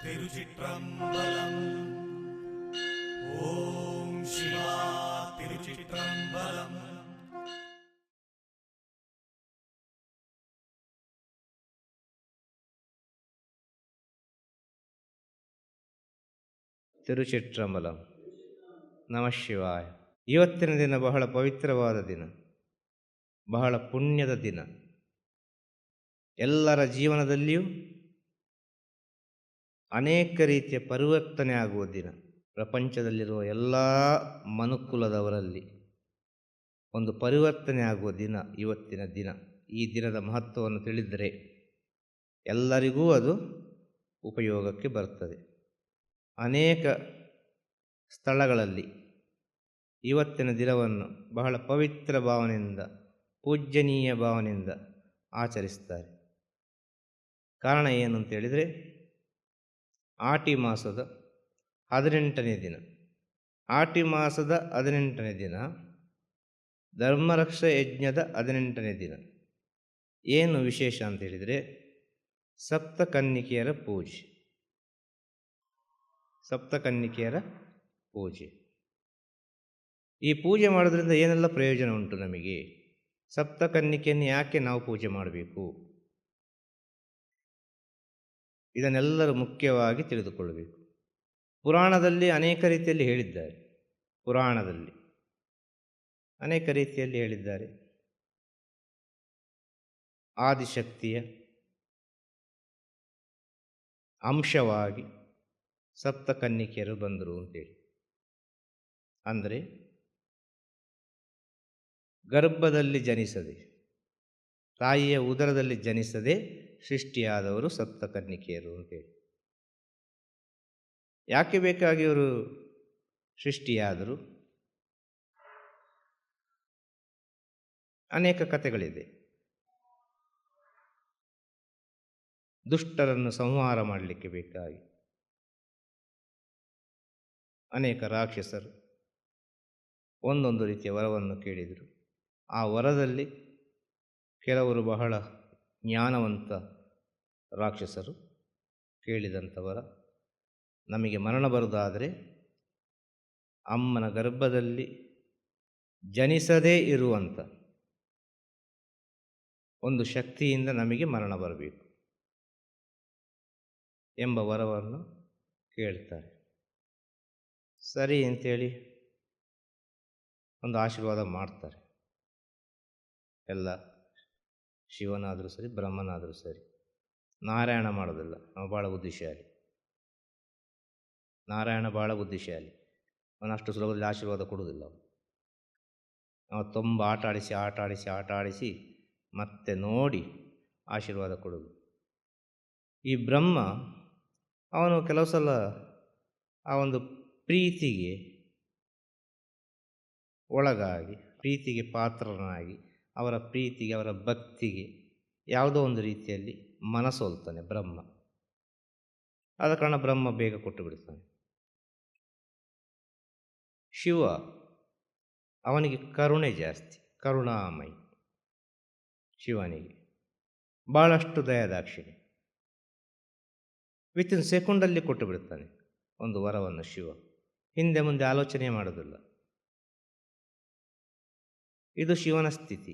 ತಿರುಚಿಟ್ರಂಬಲಂ. ಓಂ ಶಿವಾ ತಿರುಚಿಟ್ರಂಬಲಂ. ತಿರುಚಿಟ್ರಂಬಲಂ. ನಮಃ ಶಿವಾಯ. ಇವತ್ತಿನ ದಿನ ಬಹಳ ಪವಿತ್ರವಾದ ದಿನ, ಬಹಳ ಪುಣ್ಯದ ದಿನ. ಎಲ್ಲರ ಜೀವನದಲ್ಲಿಯೂ ಅನೇಕ ರೀತಿಯ ಪರಿವರ್ತನೆ ಆಗುವ ದಿನ. ಪ್ರಪಂಚದಲ್ಲಿರುವ ಎಲ್ಲ ಮನುಕುಲದವರಲ್ಲಿ ಒಂದು ಪರಿವರ್ತನೆ ಆಗುವ ದಿನ ಇವತ್ತಿನ ದಿನ. ಈ ದಿನದ ಮಹತ್ವವನ್ನು ತಿಳಿದರೆ ಎಲ್ಲರಿಗೂ ಅದು ಉಪಯೋಗಕ್ಕೆ ಬರ್ತದೆ. ಅನೇಕ ಸ್ಥಳಗಳಲ್ಲಿ ಇವತ್ತಿನ ದಿನವನ್ನು ಬಹಳ ಪವಿತ್ರ ಭಾವನೆಯಿಂದ, ಪೂಜ್ಯನೀಯ ಭಾವನೆಯಿಂದ ಆಚರಿಸ್ತಾರೆ. ಕಾರಣ ಏನು ಅಂತೇಳಿದರೆ, ಆಟಿ ಮಾಸದ 18ನೇ ದಿನ. ಆಟಿ ಮಾಸದ 18ನೇ ದಿನ ಧರ್ಮರಕ್ಷ ಯಜ್ಞದ 18ನೇ ದಿನ. ಏನು ವಿಶೇಷ ಅಂತೇಳಿದರೆ, ಸಪ್ತಕನ್ನಿಕೆಯರ ಪೂಜೆ. ಸಪ್ತಕನ್ನಿಕೆಯರ ಪೂಜೆ. ಈ ಪೂಜೆ ಮಾಡೋದ್ರಿಂದ ಏನೆಲ್ಲ ಪ್ರಯೋಜನ ಉಂಟು ನಮಗೆ? ಸಪ್ತಕನ್ನಿಕೆಯನ್ನು ಯಾಕೆ ನಾವು ಪೂಜೆ ಮಾಡಬೇಕು? ಇದನ್ನೆಲ್ಲರೂ ಮುಖ್ಯವಾಗಿ ತಿಳಿದುಕೊಳ್ಳಬೇಕು. ಪುರಾಣದಲ್ಲಿ ಅನೇಕ ರೀತಿಯಲ್ಲಿ ಹೇಳಿದ್ದಾರೆ. ಪುರಾಣದಲ್ಲಿ ಅನೇಕ ರೀತಿಯಲ್ಲಿ ಹೇಳಿದ್ದಾರೆ. ಆದಿಶಕ್ತಿಯ ಅಂಶವಾಗಿ ಸಪ್ತಕನ್ನಿಕೆಯರು ಬಂದರು ಅಂತೇಳಿ. ಅಂದರೆ ಗರ್ಭದಲ್ಲಿ ಜನಿಸದೆ, ತಾಯಿಯ ಉದರದಲ್ಲಿ ಜನಿಸದೆ ಸೃಷ್ಟಿಯಾದವರು ಸಪ್ತಕನ್ನಿಕೆಯರು ಅಂತೇಳಿ. ಯಾಕೆ ಬೇಕಾಗಿ ಅವರು ಸೃಷ್ಟಿಯಾದರು? ಅನೇಕ ಕಥೆಗಳಿದೆ. ದುಷ್ಟರನ್ನು ಸಂಹಾರ ಮಾಡಲಿಕ್ಕೆ ಬೇಕಾಗಿ ಅನೇಕ ರಾಕ್ಷಸರು ಒಂದೊಂದು ರೀತಿಯ ವರವನ್ನು ಕೇಳಿದರು. ಆ ವರದಲ್ಲಿ ಕೆಲವರು ಬಹಳ ಜ್ಞಾನವಂತ ರಾಕ್ಷಸರು ಕೇಳಿದಂಥ ವರ, ನಮಗೆ ಮರಣ ಬರುವುದಾದರೆ ಅಮ್ಮನ ಗರ್ಭದಲ್ಲಿ ಜನಿಸದೇ ಇರುವಂಥ ಒಂದು ಶಕ್ತಿಯಿಂದ ನಮಗೆ ಮರಣ ಬರಬೇಕು ಎಂಬ ವರವನ್ನು ಕೇಳ್ತಾರೆ. ಸರಿ ಅಂತೇಳಿ ಒಂದು ಆಶೀರ್ವಾದ ಮಾಡ್ತಾರೆ. ಎಲ್ಲ ಶಿವನಾದರೂ ಸರಿ, ಬ್ರಹ್ಮನಾದರೂ ಸರಿ. ನಾರಾಯಣ ಮಾಡೋದಿಲ್ಲ. ನಾವು ಭಾಳ ಬುದ್ಧಿಶಾಲಿ. ನಾರಾಯಣ ಭಾಳ ಬುದ್ಧಿಶಾಲಿ. ಅವನಷ್ಟು ಸುಲಭದಲ್ಲಿ ಆಶೀರ್ವಾದ ಕೊಡುವುದಿಲ್ಲ. ನಾವು ತುಂಬ ಆಟ ಆಡಿಸಿ ಮತ್ತೆ ನೋಡಿ ಆಶೀರ್ವಾದ ಕೊಡೋದು. ಈ ಬ್ರಹ್ಮ ಅವನು ಕೆಲವು ಸಲ ಆ ಒಂದು ಪ್ರೀತಿಗೆ ಒಳಗಾಗಿ, ಪ್ರೀತಿಗೆ ಪಾತ್ರನಾಗಿ, ಅವರ ಪ್ರೀತಿಗೆ, ಅವರ ಭಕ್ತಿಗೆ ಯಾವುದೋ ಒಂದು ರೀತಿಯಲ್ಲಿ ಮನಸೋಲ್ತಾನೆ ಬ್ರಹ್ಮ. ಆದ ಕಾರಣ ಬ್ರಹ್ಮ ಬೇಗ ಕೊಟ್ಟು ಬಿಡ್ತಾನೆ. ಶಿವ ಅವನಿಗೆ ಕರುಣೆ ಜಾಸ್ತಿ, ಕರುಣಾಮಯಿ. ಶಿವನಿಗೆ ಭಾಳಷ್ಟು ದಯಾದಾಕ್ಷಿಣ್ಯ. ವಿತಿನ್ ಸೆಕೆಂಡಲ್ಲಿ ಕೊಟ್ಟು ಬಿಡ್ತಾನೆ ಒಂದು ವರವನ್ನು ಶಿವ. ಹಿಂದೆ ಮುಂದೆ ಆಲೋಚನೆ ಮಾಡೋದಿಲ್ಲ. ಇದು ಶಿವನ ಸ್ಥಿತಿ.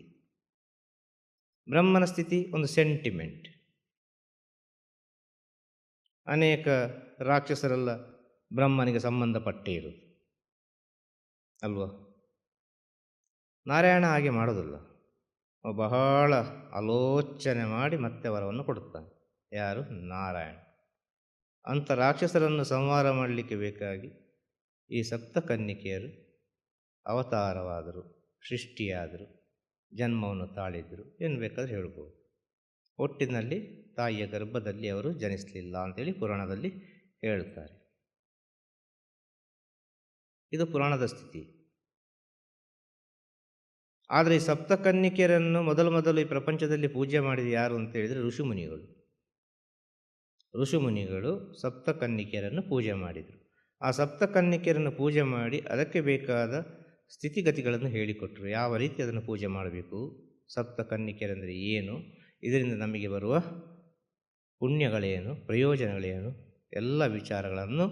ಬ್ರಹ್ಮನ ಸ್ಥಿತಿ ಒಂದು ಸೆಂಟಿಮೆಂಟ್. ಅನೇಕ ರಾಕ್ಷಸರೆಲ್ಲ ಬ್ರಹ್ಮನಿಗೆ ಸಂಬಂಧಪಟ್ಟೇ ಇರೋದು ಅಲ್ವಾ? ನಾರಾಯಣ ಹಾಗೆ ಮಾಡೋದಿಲ್ಲ. ಬಹಳ ಆಲೋಚನೆ ಮಾಡಿ ಮತ್ತೆ ವರವನ್ನು ಕೊಡುತ್ತಾನೆ. ಯಾರು? ನಾರಾಯಣ. ಅಂಥ ರಾಕ್ಷಸರನ್ನು ಸಂಹಾರ ಮಾಡಲಿಕ್ಕೆ ಬೇಕಾಗಿ ಈ ಸಪ್ತಕನ್ನಿಕೆಯರು ಅವತಾರವಾದರು, ಸೃಷ್ಟಿಯಾದರು, ಜನ್ಮವನ್ನು ತಾಳಿದರು, ಏನು ಬೇಕಾದ್ರೆ ಹೇಳ್ಬೋದು. ಒಟ್ಟಿನಲ್ಲಿ ತಾಯಿಯ ಗರ್ಭದಲ್ಲಿ ಅವರು ಜನಿಸಲಿಲ್ಲ ಅಂತೇಳಿ ಪುರಾಣದಲ್ಲಿ ಹೇಳ್ತಾರೆ. ಇದು ಪುರಾಣದ ಸ್ಥಿತಿ. ಆದರೆ ಈ ಸಪ್ತಕನ್ನಿಕೆಯರನ್ನು ಮೊದಲು ಈ ಪ್ರಪಂಚದಲ್ಲಿ ಪೂಜೆ ಮಾಡಿದ ಯಾರು ಅಂತ ಹೇಳಿದರೆ ಋಷಿಮುನಿಗಳು. ಋಷಿಮುನಿಗಳು ಸಪ್ತಕನ್ನಿಕೆಯರನ್ನು ಪೂಜೆ ಮಾಡಿದರು. ಆ ಸಪ್ತಕನ್ನಿಕೆಯರನ್ನು ಪೂಜೆ ಮಾಡಿ ಅದಕ್ಕೆ ಬೇಕಾದ ಸ್ಥಿತಿಗತಿಗಳನ್ನು ಹೇಳಿಕೊಟ್ಟರು. ಯಾವ ರೀತಿ ಅದನ್ನು ಪೂಜೆ ಮಾಡಬೇಕು, ಸಪ್ತಕನ್ನಿಕೆಯರೆಂದರೆ ಏನು, ಇದರಿಂದ ನಮಗೆ ಬರುವ ಪುಣ್ಯಗಳೇನು, ಪ್ರಯೋಜನಗಳೇನು ಎಲ್ಲ ವಿಚಾರಗಳನ್ನು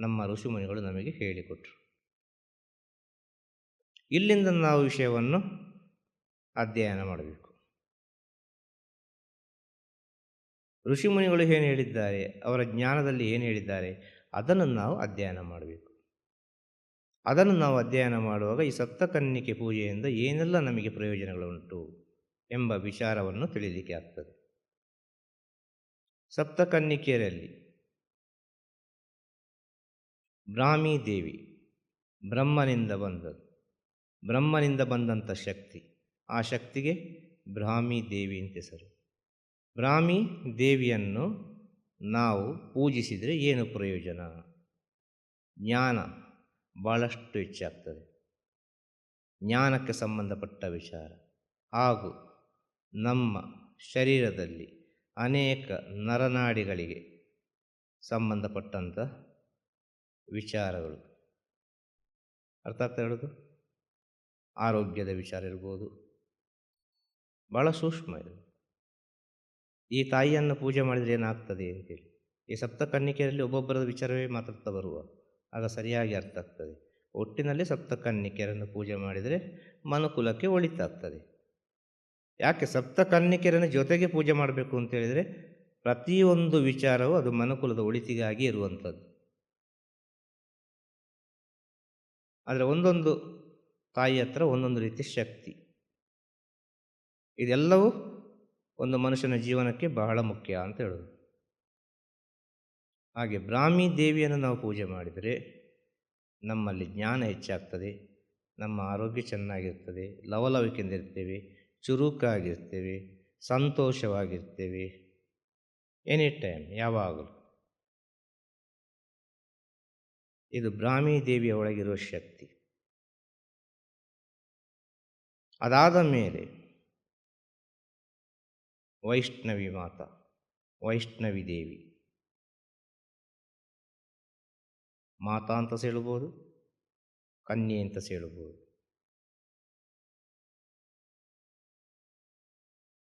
ನಮ್ಮ ಋಷಿಮುನಿಗಳು ನಮಗೆ ಹೇಳಿಕೊಟ್ರು. ಇಲ್ಲಿಂದ ನಾವು ವಿಷಯವನ್ನು ಅಧ್ಯಯನ ಮಾಡಬೇಕು. ಋಷಿಮುನಿಗಳು ಏನು ಹೇಳಿದ್ದಾರೆ, ಅವರ ಜ್ಞಾನದಲ್ಲಿ ಏನು ಹೇಳಿದ್ದಾರೆ, ಅದನ್ನು ನಾವು ಅಧ್ಯಯನ ಮಾಡಬೇಕು. ಅದನ್ನು ನಾವು ಅಧ್ಯಯನ ಮಾಡುವಾಗ ಈ ಸಪ್ತಕನ್ನಿಕೆ ಪೂಜೆಯಿಂದ ಏನೆಲ್ಲ ನಮಗೆ ಪ್ರಯೋಜನಗಳುಂಟು ಎಂಬ ವಿಚಾರವನ್ನು ತಿಳಿಲಿಕ್ಕೆ ಆಗ್ತದೆ. ಸಪ್ತಕನ್ನಿಕೆಯರಲ್ಲಿ ಬ್ರಾಹ್ಮೀ ದೇವಿ ಬ್ರಹ್ಮನಿಂದ ಬಂದದ್ದು, ಬ್ರಹ್ಮನಿಂದ ಬಂದಂಥ ಶಕ್ತಿ, ಆ ಶಕ್ತಿಗೆ ಬ್ರಾಹ್ಮೀ ದೇವಿ ಅಂತ ಹೆಸರು. ಬ್ರಾಹ್ಮೀ ದೇವಿಯನ್ನು ನಾವು ಪೂಜಿಸಿದರೆ ಏನು ಪ್ರಯೋಜನ? ಜ್ಞಾನ ಭಾಳಷ್ಟು ಹೆಚ್ಚಾಗ್ತದೆ, ಜ್ಞಾನಕ್ಕೆ ಸಂಬಂಧಪಟ್ಟ ವಿಚಾರ, ಹಾಗೂ ನಮ್ಮ ಶರೀರದಲ್ಲಿ ಅನೇಕ ನರನಾಡಿಗಳಿಗೆ ಸಂಬಂಧಪಟ್ಟಂಥ ವಿಚಾರಗಳು, ಅರ್ಥ ಆಗ್ತಾ ಹೇಳೋದು, ಆರೋಗ್ಯದ ವಿಚಾರ ಇರ್ಬೋದು, ಭಾಳ ಸೂಕ್ಷ್ಮ ಇದು. ಈ ತಾಯಿಯನ್ನು ಪೂಜೆ ಮಾಡಿದರೆ ಏನಾಗ್ತದೆ ಅಂತೇಳಿ ಈ ಸಪ್ತಕನ್ನಿಕೆಯಲ್ಲಿ ಒಬ್ಬೊಬ್ಬರದ ವಿಚಾರವೇ ಮಾತಾಡ್ತಾ ಬರುವ, ಆಗ ಸರಿಯಾಗಿ ಅರ್ಥ ಆಗ್ತದೆ. ಒಟ್ಟಿನಲ್ಲಿ ಸಪ್ತಕನ್ನಿಕೆಯರನ್ನು ಪೂಜೆ ಮಾಡಿದರೆ ಮನುಕುಲಕ್ಕೆ ಒಳಿತಾಗ್ತದೆ. ಯಾಕೆ ಸಪ್ತಕನ್ನಿಕೆಯರನ್ನು ಜೊತೆಗೆ ಪೂಜೆ ಮಾಡಬೇಕು ಅಂತೇಳಿದರೆ, ಪ್ರತಿಯೊಂದು ವಿಚಾರವೂ ಅದು ಮನುಕುಲದ ಒಳಿತಿಗಾಗಿ ಇರುವಂಥದ್ದು. ಆದರೆ ಒಂದೊಂದು ತಾಯಿ ಹತ್ರ ಒಂದೊಂದು ರೀತಿಯ ಶಕ್ತಿ, ಇದೆಲ್ಲವೂ ಒಂದು ಮನುಷ್ಯನ ಜೀವನಕ್ಕೆ ಬಹಳ ಮುಖ್ಯ ಅಂತ ಹೇಳೋದು. ಹಾಗೆ ಬ್ರಾಹ್ಮೀ ದೇವಿಯನ್ನು ನಾವು ಪೂಜೆ ಮಾಡಿದರೆ ನಮ್ಮಲ್ಲಿ ಜ್ಞಾನ ಹೆಚ್ಚಾಗ್ತದೆ, ನಮ್ಮ ಆರೋಗ್ಯ ಚೆನ್ನಾಗಿರ್ತದೆ, ಲವಲವಿಕೆಯಿಂದಿರ್ತೇವೆ, ಚುರುಕಾಗಿರ್ತೇವೆ, ಸಂತೋಷವಾಗಿರ್ತೇವೆ, ಎನಿ ಟೈಮ್, ಯಾವಾಗಲೂ. ಇದು ಬ್ರಾಹ್ಮೀ ದೇವಿಯ ಒಳಗಿರುವ ಶಕ್ತಿ. ಅದಾದ ಮೇಲೆ ವೈಷ್ಣವಿ ಮಾತಾ, ವೈಷ್ಣವಿ ದೇವಿ, ಮಾತಾ ಅಂತ ಹೇಳ್ಬೋದು, ಕನ್ಯೆ ಅಂತ ಹೇಳ್ಬೋದು.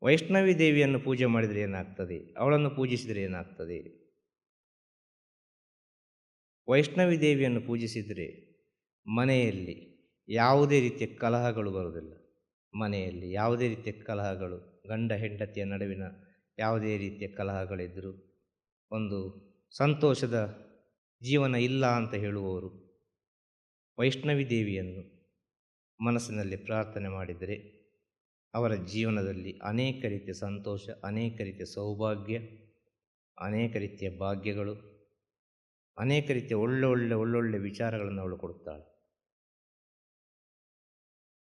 ವೈಷ್ಣವಿ ದೇವಿಯನ್ನು ಪೂಜೆ ಮಾಡಿದರೆ ಏನಾಗ್ತದೆ, ಅವಳನ್ನು ಪೂಜಿಸಿದರೆ ಏನಾಗ್ತದೆ? ವೈಷ್ಣವಿ ದೇವಿಯನ್ನು ಪೂಜಿಸಿದರೆ ಮನೆಯಲ್ಲಿ ಯಾವುದೇ ರೀತಿಯ ಕಲಹಗಳು ಬರುವುದಿಲ್ಲ. ಮನೆಯಲ್ಲಿ ಯಾವುದೇ ರೀತಿಯ ಕಲಹಗಳು, ಗಂಡ ಹೆಂಡತಿಯ ನಡುವಿನ ಯಾವುದೇ ರೀತಿಯ ಕಲಹಗಳಿದ್ದರೂ, ಒಂದು ಸಂತೋಷದ ಜೀವನ ಇಲ್ಲ ಅಂತ ಹೇಳುವವರು ವೈಷ್ಣವಿ ದೇವಿಯನ್ನು ಮನಸ್ಸಿನಲ್ಲಿ ಪ್ರಾರ್ಥನೆ ಮಾಡಿದರೆ ಅವರ ಜೀವನದಲ್ಲಿ ಅನೇಕ ರೀತಿಯ ಸಂತೋಷ, ಅನೇಕ ರೀತಿಯ ಸೌಭಾಗ್ಯ, ಅನೇಕ ರೀತಿಯ ಭಾಗ್ಯಗಳು, ಅನೇಕ ರೀತಿಯ ಒಳ್ಳೊಳ್ಳೆ ವಿಚಾರಗಳನ್ನು ಅವಳು ಕೊಡುತ್ತಾಳೆ.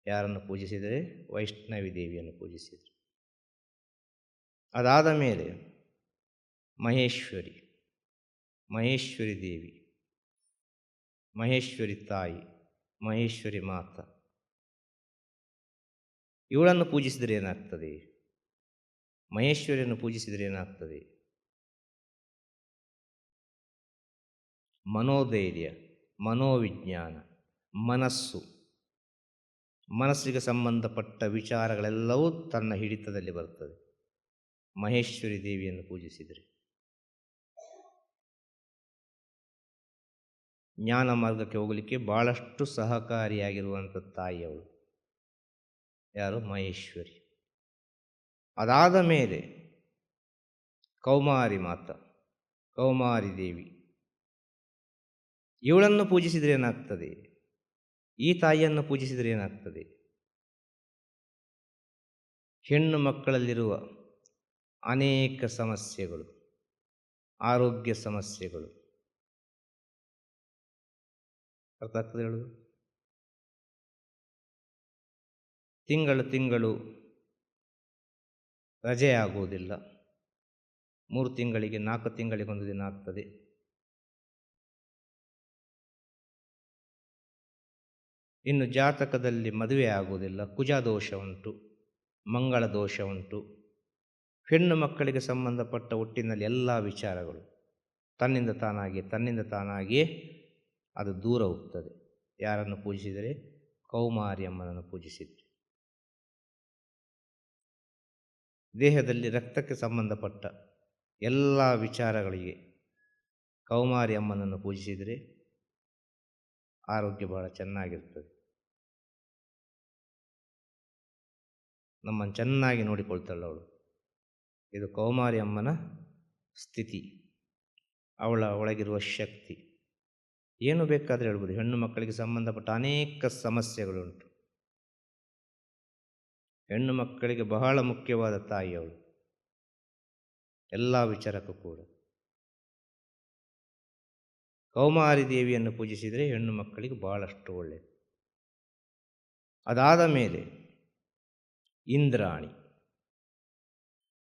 ಯಾರನ್ನು ಪೂಜಿಸಿದರೆ? ವೈಷ್ಣವಿ ದೇವಿಯನ್ನು ಪೂಜಿಸಿದರು. ಅದಾದ ಮೇಲೆ ಮಹೇಶ್ವರಿ, ಮಹೇಶ್ವರಿ ದೇವಿ, ಮಹೇಶ್ವರಿ ತಾಯಿ, ಮಹೇಶ್ವರಿ ಮಾತಾ, ಇವಳನ್ನು ಪೂಜಿಸಿದರೆ ಏನಾಗ್ತದೆ? ಮಹೇಶ್ವರಿಯನ್ನು ಪೂಜಿಸಿದರೆ ಏನಾಗ್ತದೆ? ಮನೋಧೈರ್ಯ, ಮನೋವಿಜ್ಞಾನ, ಮನಸ್ಸಿಗೆ ಸಂಬಂಧಪಟ್ಟ ವಿಚಾರಗಳೆಲ್ಲವೂ ತನ್ನ ಹಿಡಿತದಲ್ಲಿ ಬರುತ್ತದೆ ಮಹೇಶ್ವರಿ ದೇವಿಯನ್ನು ಪೂಜಿಸಿದರೆ. ಜ್ಞಾನ ಮಾರ್ಗಕ್ಕೆ ಹೋಗಲಿಕ್ಕೆ ಭಾಳಷ್ಟು ಸಹಕಾರಿಯಾಗಿರುವಂಥ ತಾಯಿ ಅವಳು. ಯಾರು? ಮಹೇಶ್ವರಿ. ಅದಾದ ಮೇಲೆ ಕೌಮಾರಿ ಮಾತಾ, ಕೌಮಾರಿ ದೇವಿ, ಇವಳನ್ನು ಪೂಜಿಸಿದರೆ ಏನಾಗ್ತದೆ? ಈ ತಾಯಿಯನ್ನು ಪೂಜಿಸಿದರೆ ಏನಾಗ್ತದೆ? ಹೆಣ್ಣು ಮಕ್ಕಳಲ್ಲಿರುವ ಅನೇಕ ಸಮಸ್ಯೆಗಳು, ಆರೋಗ್ಯ ಸಮಸ್ಯೆಗಳು, ಅರ್ಥ ಆಗ್ತದೆ ಹೇಳುದು? ತಿಂಗಳು ರಜೆ ಆಗುವುದಿಲ್ಲ, 3 ತಿಂಗಳಿಗೆ 4 ತಿಂಗಳಿಗೊಂದು ದಿನ ಆಗ್ತದೆ. ಇನ್ನು ಜಾತಕದಲ್ಲಿ ಮದುವೆ ಆಗುವುದಿಲ್ಲ, ಕುಜ ದೋಷ ಉಂಟು, ಮಂಗಳ ದೋಷ ಉಂಟು. ಹೆಣ್ಣು ಮಕ್ಕಳಿಗೆ ಸಂಬಂಧಪಟ್ಟ ಒಟ್ಟಿನಲ್ಲಿ ಎಲ್ಲ ವಿಚಾರಗಳು ತನ್ನಿಂದ ತಾನಾಗಿಯೇ ಅದು ದೂರ ಹೋಗ್ತದೆ. ಯಾರನ್ನು ಪೂಜಿಸಿದರೆ? ಕೌಮಾರಿ ಅಮ್ಮನನ್ನು ಪೂಜಿಸಿದರೆ. ದೇಹದಲ್ಲಿ ರಕ್ತಕ್ಕೆ ಸಂಬಂಧಪಟ್ಟ ಎಲ್ಲ ವಿಚಾರಗಳಿಗೆ ಕೌಮಾರಿ ಅಮ್ಮನನ್ನು ಪೂಜಿಸಿದರೆ ಆರೋಗ್ಯ ಬಹಳ ಚೆನ್ನಾಗಿರ್ತದೆ. ನಮ್ಮನ್ನು ಚೆನ್ನಾಗಿ ನೋಡಿಕೊಳ್ತಾಳೆ ಅವಳು. ಇದು ಕೌಮಾರಿ ಅಮ್ಮನ ಸ್ಥಿತಿ, ಅವಳ ಒಳಗಿರುವ ಶಕ್ತಿ. ಏನು ಬೇಕಾದರೆ ಹೇಳ್ಬೋದು. ಹೆಣ್ಣು ಮಕ್ಕಳಿಗೆ ಸಂಬಂಧಪಟ್ಟ ಅನೇಕ ಸಮಸ್ಯೆಗಳುಂಟು. ಹೆಣ್ಣು ಮಕ್ಕಳಿಗೆ ಬಹಳ ಮುಖ್ಯವಾದ ತಾಯಿ ಅವಳು, ಎಲ್ಲ ವಿಚಾರಕ್ಕೂ ಕೂಡ. ಕೌಮಾರಿ ದೇವಿಯನ್ನು ಪೂಜಿಸಿದರೆ ಹೆಣ್ಣು ಮಕ್ಕಳಿಗೆ ಬಹಳಷ್ಟು ಒಳ್ಳೆಯದು. ಅದಾದ ಮೇಲೆ ಇಂದ್ರಾಣಿ,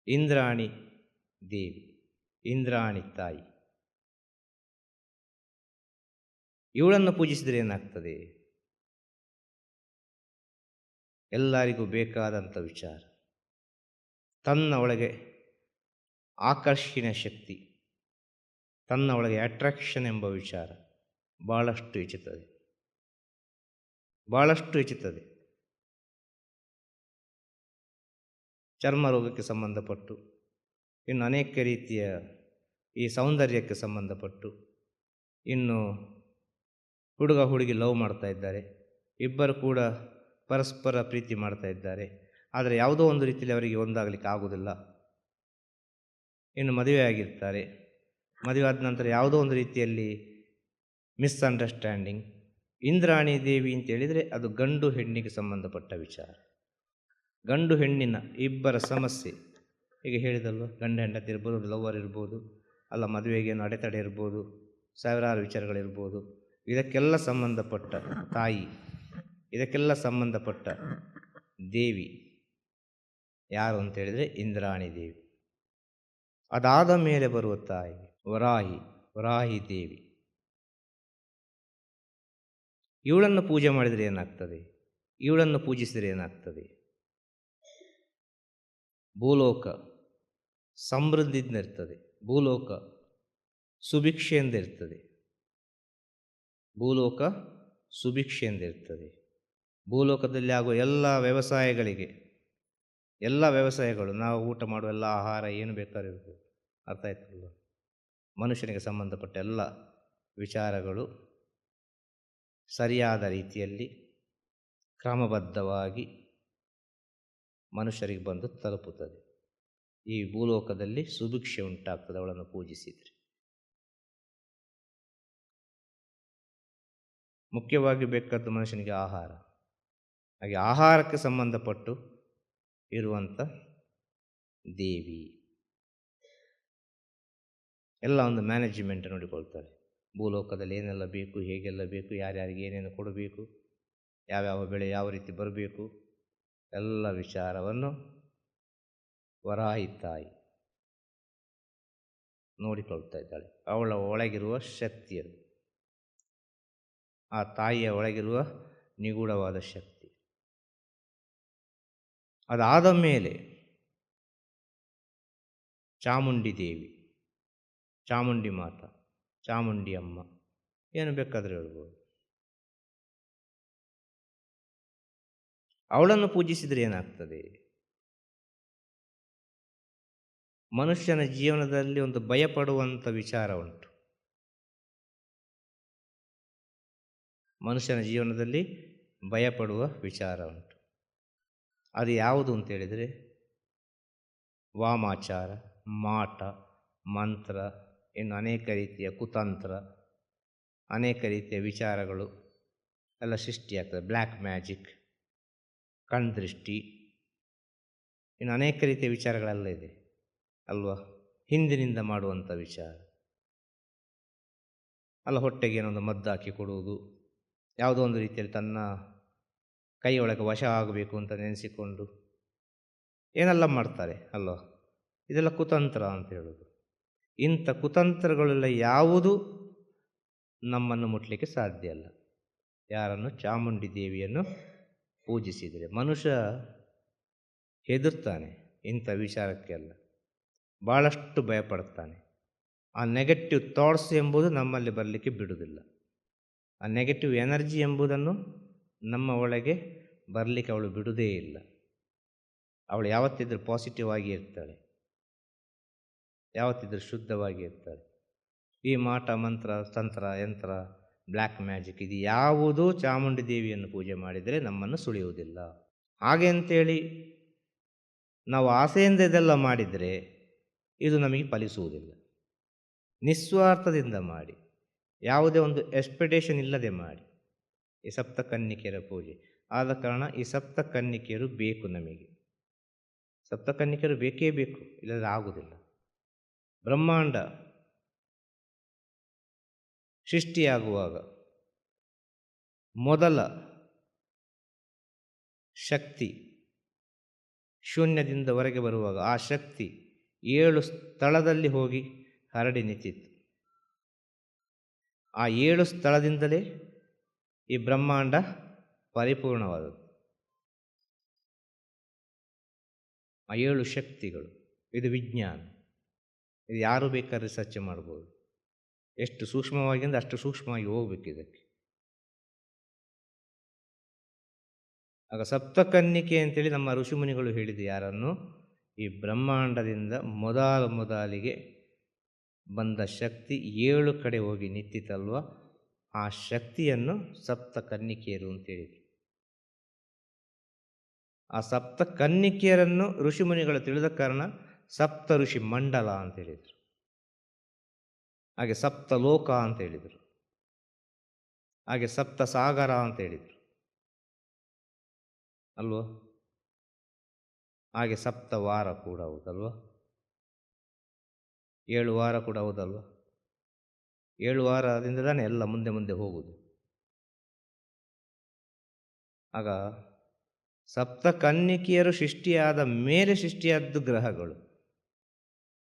ಇಂದ್ರಾಣಿ ದೇವಿ, ಇಂದ್ರಾಣಿ ತಾಯಿ, ಇವಳನ್ನು ಪೂಜಿಸಿದರೆ ಏನಾಗ್ತದೆ? ಎಲ್ಲರಿಗೂ ಬೇಕಾದಂಥ ವಿಚಾರ, ತನ್ನ ಒಳಗೆ ಆಕರ್ಷಣೀಯ ಶಕ್ತಿ, ತನ್ನ ಒಳಗೆ ಅಟ್ರಾಕ್ಷನ್ ಎಂಬ ವಿಚಾರ ಭಾಳಷ್ಟು ಹೆಚ್ಚುತ್ತದೆ, ಭಾಳಷ್ಟು ಹೆಚ್ಚುತ್ತದೆ. ಚರ್ಮ ರೋಗಕ್ಕೆ ಸಂಬಂಧಪಟ್ಟು, ಇನ್ನು ಅನೇಕ ರೀತಿಯ ಈ ಸೌಂದರ್ಯಕ್ಕೆ ಸಂಬಂಧಪಟ್ಟು, ಇನ್ನು ಹುಡುಗ ಹುಡುಗಿ ಲವ್ ಮಾಡ್ತಾ ಇದ್ದಾರೆ, ಇಬ್ಬರು ಕೂಡ ಪರಸ್ಪರ ಪ್ರೀತಿ ಮಾಡ್ತಾ ಇದ್ದಾರೆ, ಆದರೆ ಯಾವುದೋ ಒಂದು ರೀತಿಯಲ್ಲಿ ಅವರಿಗೆ ಒಂದಾಗಲಿಕ್ಕೆ ಆಗುವುದಿಲ್ಲ. ಇನ್ನು ಮದುವೆ ಆಗಿರ್ತಾರೆ, ಮದುವೆ ಆದ ನಂತರ ಯಾವುದೋ ಒಂದು ರೀತಿಯಲ್ಲಿ ಮಿಸ್ಅಂಡರ್ಸ್ಟ್ಯಾಂಡಿಂಗ್. ಇಂದ್ರಾಣಿ ದೇವಿ ಅಂತೇಳಿದರೆ ಅದು ಗಂಡು ಹೆಣ್ಣಿಗೆ ಸಂಬಂಧಪಟ್ಟ ವಿಚಾರ. ಗಂಡು ಹೆಣ್ಣಿನ ಇಬ್ಬರ ಸಮಸ್ಯೆ, ಈಗ ಹೇಳಿದಲ್ವ, ಗಂಡ ಹೆಂಡತಿ ಇರ್ಬೋದು, ಲವರ್ ಇರ್ಬೋದು, ಅಲ್ಲ ಮದುವೆಗೇನು ಅಡೆತಡೆ ಇರ್ಬೋದು, ಸಾವಿರಾರು ವಿಚಾರಗಳಿರ್ಬೋದು. ಇದಕ್ಕೆಲ್ಲ ಸಂಬಂಧಪಟ್ಟ ತಾಯಿ, ಇದಕ್ಕೆಲ್ಲ ಸಂಬಂಧಪಟ್ಟ ದೇವಿ ಯಾರು ಅಂತೇಳಿದರೆ ಇಂದ್ರಾಣಿ ದೇವಿ. ಅದಾದ ಮೇಲೆ ಬರುವ ತಾಯಿ ವರಾಹಿ, ವರಾಹಿ ದೇವಿ. ಇವಳನ್ನು ಪೂಜೆ ಮಾಡಿದರೆ ಏನಾಗ್ತದೆ? ಇವಳನ್ನು ಪೂಜಿಸಿದರೆ ಏನಾಗ್ತದೆ? ಭೂಲೋಕ ಸಮೃದ್ಧಿಯಿಂದ ಇರ್ತದೆ, ಭೂಲೋಕ ಸುಭಿಕ್ಷೆಯಿಂದ ಇರ್ತದೆ, ಭೂಲೋಕ ಸುಭಿಕ್ಷೆಯಿಂದ ಇರ್ತದೆ. ಭೂಲೋಕದಲ್ಲಿ ಆಗುವ ಎಲ್ಲ ವ್ಯವಸಾಯಗಳಿಗೆ, ಎಲ್ಲ ವ್ಯವಸಾಯಗಳು, ನಾವು ಊಟ ಮಾಡುವ ಎಲ್ಲ ಆಹಾರ ಏನು ಬೇಕಾದ್ರೂ ಇರ್ಬೋದು, ಅರ್ಥ ಆಯ್ತಲ್ಲ? ಮನುಷ್ಯನಿಗೆ ಸಂಬಂಧಪಟ್ಟ ಎಲ್ಲ ವಿಚಾರಗಳು ಸರಿಯಾದ ರೀತಿಯಲ್ಲಿ ಕ್ರಮಬದ್ಧವಾಗಿ ಮನುಷ್ಯರಿಗೆ ಬಂದು ತಲುಪುತ್ತದೆ. ಈ ಭೂಲೋಕದಲ್ಲಿ ಸುಭಿಕ್ಷೆ ಉಂಟಾಗ್ತದೆ ಅವಳನ್ನು ಪೂಜಿಸಿದರೆ. ಮುಖ್ಯವಾಗಿ ಬೇಕಾದ ಮನುಷ್ಯನಿಗೆ ಆಹಾರ. ಹಾಗೆ ಆಹಾರಕ್ಕೆ ಸಂಬಂಧಪಟ್ಟು ಇರುವಂಥ ದೇವಿ ಎಲ್ಲ ಒಂದು ಮ್ಯಾನೇಜ್ಮೆಂಟ್ ನೋಡಿಕೊಳ್ತಾಳೆ. ಭೂಲೋಕದಲ್ಲಿ ಏನೆಲ್ಲ ಬೇಕು, ಹೇಗೆಲ್ಲ ಬೇಕು, ಯಾರ್ಯಾರಿಗೆ ಏನೇನು ಕೊಡಬೇಕು, ಯಾವ್ಯಾವ ಬೆಳೆ ಯಾವ ರೀತಿ ಬರಬೇಕು, ಎಲ್ಲ ವಿಚಾರವನ್ನು ವರಾಹಿ ತಾಯಿ ನೋಡಿಕೊಳ್ತಾ ಇದ್ದಾಳೆ. ಅವಳ ಒಳಗಿರುವ ಶಕ್ತಿ ಅದು, ಆ ತಾಯಿಯ ಒಳಗಿರುವ ನಿಗೂಢವಾದ ಶಕ್ತಿ. ಅದಾದ ಮೇಲೆ ಚಾಮುಂಡಿ ದೇವಿ, ಚಾಮುಂಡಿ ಮಾತಾ, ಚಾಮುಂಡಿ ಅಮ್ಮ, ಏನು ಬೇಕಾದರೂ ಹೇಳ್ಬೋದು. ಅವಳನ್ನು ಪೂಜಿಸಿದರೆ ಏನಾಗ್ತದೆ? ಮನುಷ್ಯನ ಜೀವನದಲ್ಲಿ ಒಂದು ಭಯಪಡುವಂಥ ವಿಚಾರ ಉಂಟು. ಮನುಷ್ಯನ ಜೀವನದಲ್ಲಿ ಭಯಪಡುವ ವಿಚಾರ ಉಂಟು. ಅದು ಯಾವುದು ಅಂತೇಳಿದರೆ ವಾಮಾಚಾರ, ಮಾಟ, ಮಂತ್ರ, ಇನ್ನು ಅನೇಕ ರೀತಿಯ ಕುತಂತ್ರ, ಅನೇಕ ರೀತಿಯ ವಿಚಾರಗಳು ಎಲ್ಲ ಸೃಷ್ಟಿಯಾಗ್ತದೆ. ಬ್ಲ್ಯಾಕ್ ಮ್ಯಾಜಿಕ್, ಕಣ್ದೃಷ್ಟಿ, ಇನ್ನು ಅನೇಕ ರೀತಿಯ ವಿಚಾರಗಳೆಲ್ಲ ಇದೆ ಅಲ್ವಾ? ಹಿಂದಿನಿಂದ ಮಾಡುವಂಥ ವಿಚಾರ ಅಲ್ಲ. ಹೊಟ್ಟೆಗೆ ಏನೊಂದು ಮದ್ದು ಹಾಕಿ ಕೊಡುವುದು, ಯಾವುದೋ ಒಂದು ರೀತಿಯಲ್ಲಿ ತನ್ನ ಕೈಯೊಳಗೆ ವಶ ಆಗಬೇಕು ಅಂತ ನೆನೆಸಿಕೊಂಡು ಏನೆಲ್ಲ ಮಾಡ್ತಾರೆ ಅಲ್ವಾ? ಇದೆಲ್ಲ ಕುತಂತ್ರ ಅಂತ ಹೇಳೋದು. ಇಂಥ ಕುತಂತ್ರಗಳೆಲ್ಲ ಯಾವುದು ನಮ್ಮನ್ನು ಮುಟ್ಲಿಕ್ಕೆ ಸಾಧ್ಯ ಅಲ್ಲ. ಯಾರನ್ನು? ಚಾಮುಂಡಿ ದೇವಿಯನ್ನು ಪೂಜಿಸಿದರೆ. ಮನುಷ್ಯ ಹೆದರ್ತಾನೆ ಇಂಥ ವಿಚಾರಕ್ಕೆಲ್ಲ, ಭಾಳಷ್ಟು ಭಯಪಡ್ತಾನೆ. ಆ ನೆಗೆಟಿವ್ ಥಾಟ್ಸ್ ಎಂಬುದು ನಮ್ಮಲ್ಲಿ ಬರಲಿಕ್ಕೆ ಬಿಡುವುದಿಲ್ಲ. ಆ ನೆಗೆಟಿವ್ ಎನರ್ಜಿ ಎಂಬುದನ್ನು ನಮ್ಮ ಒಳಗೆ ಬರಲಿಕ್ಕೆ ಅವಳು ಬಿಡುವುದೇ ಇಲ್ಲ. ಅವಳು ಯಾವತ್ತಿದ್ರೂ ಪಾಸಿಟಿವ್ ಆಗಿ ಇರ್ತಾಳೆ, ಯಾವತ್ತಿದ್ರೂ ಶುದ್ಧವಾಗಿ ಇರ್ತಾಳೆ. ಈ ಮಾಟ ಮಂತ್ರ ತಂತ್ರ ಯಂತ್ರ ಬ್ಲ್ಯಾಕ್ ಮ್ಯಾಜಿಕ್ ಇದು ಯಾವುದೂ ಚಾಮುಂಡಿ ದೇವಿಯನ್ನು ಪೂಜೆ ಮಾಡಿದರೆ ನಮ್ಮನ್ನು ಸುಳಿಯುವುದಿಲ್ಲ. ಹಾಗೆ ಅಂತೇಳಿ ನಾವು ಆಸೆಯಿಂದ ಇದೆಲ್ಲ ಮಾಡಿದರೆ ಇದು ನಮಗೆ ಫಲಿಸುವುದಿಲ್ಲ. ನಿಸ್ವಾರ್ಥದಿಂದ ಮಾಡಿ, ಯಾವುದೇ ಒಂದು ಎಕ್ಸ್ಪೆಕ್ಟೇಷನ್ ಇಲ್ಲದೆ ಮಾಡಿ ಈ ಸಪ್ತ ಕನ್ನಿಕೆಯರ ಪೂಜೆ. ಆದ ಕಾರಣ ಈ ಸಪ್ತ ಕನ್ನಿಕೆಯರು ಬೇಕು ನಮಗೆ. ಸಪ್ತ ಕನ್ನಿಕೆಯರು ಬೇಕೇ ಬೇಕು, ಇಲ್ಲದ್ರೆ ಆಗುವುದಿಲ್ಲ. ಬ್ರಹ್ಮಾಂಡ ಸೃಷ್ಟಿಯಾಗುವಾಗ ಮೊದಲ ಶಕ್ತಿ ಶೂನ್ಯದಿಂದ ಹೊರಗೆ ಬರುವಾಗ ಆ ಶಕ್ತಿ 7 ಸ್ಥಳದಲ್ಲಿ ಹೋಗಿ ಹರಡಿ ನಿಂತಿತ್ತು. ಆ 7 ಸ್ಥಳದಿಂದಲೇ ಈ ಬ್ರಹ್ಮಾಂಡ ಪರಿಪೂರ್ಣವಾದದ್ದು. ಆ 7 ಶಕ್ತಿಗಳು, ಇದು ವಿಜ್ಞಾನ. ಇದು ಯಾರು ಬೇಕಾದ್ರೆ ರಿಸರ್ಚ್ ಮಾಡ್ಬೋದು. ಎಷ್ಟು ಸೂಕ್ಷ್ಮವಾಗಿ ಅಂದರೆ ಅಷ್ಟು ಸೂಕ್ಷ್ಮವಾಗಿ ಹೋಗ್ಬೇಕು ಇದಕ್ಕೆ. ಆಗ ಸಪ್ತಕನ್ನಿಕೆ ಅಂತೇಳಿ ನಮ್ಮ ಋಷಿಮುನಿಗಳು ಹೇಳಿದ್ದು ಯಾರನ್ನು? ಈ ಬ್ರಹ್ಮಾಂಡದಿಂದ ಮೊದಲಿಗೆ ಬಂದ ಶಕ್ತಿ 7 ಕಡೆ ಹೋಗಿ ನಿಂತಿತಲ್ವ, ಆ ಶಕ್ತಿಯನ್ನು ಸಪ್ತಕನ್ನಿಕೆಯರು ಅಂತೇಳಿದರು. ಆ ಸಪ್ತಕನ್ನಿಕೆಯರನ್ನು ಋಷಿಮುನಿಗಳು ತಿಳಿದ ಕಾರಣ ಸಪ್ತ ಋಷಿ ಮಂಡಲ ಅಂತ ಹೇಳಿದರು. ಹಾಗೆ ಸಪ್ತ ಲೋಕ ಅಂತ ಹೇಳಿದರು. ಹಾಗೆ ಸಪ್ತ ಸಾಗರ ಅಂತ ಹೇಳಿದರು ಅಲ್ವ. ಹಾಗೆ ಸಪ್ತ ವಾರ ಕೂಡ ಹೌದಲ್ವ, 7 ವಾರ ಕೂಡ ಹೌದಲ್ವ. 7 ವಾರದಿಂದ ತಾನೇ ಎಲ್ಲ ಮುಂದೆ ಮುಂದೆ ಹೋಗುವುದು. ಆಗ ಸಪ್ತ ಕನ್ನಿಕೆಯರು ಸೃಷ್ಟಿಯಾದ ಮೇಲೆ ಸೃಷ್ಟಿಯಾದ್ದು ಗ್ರಹಗಳು.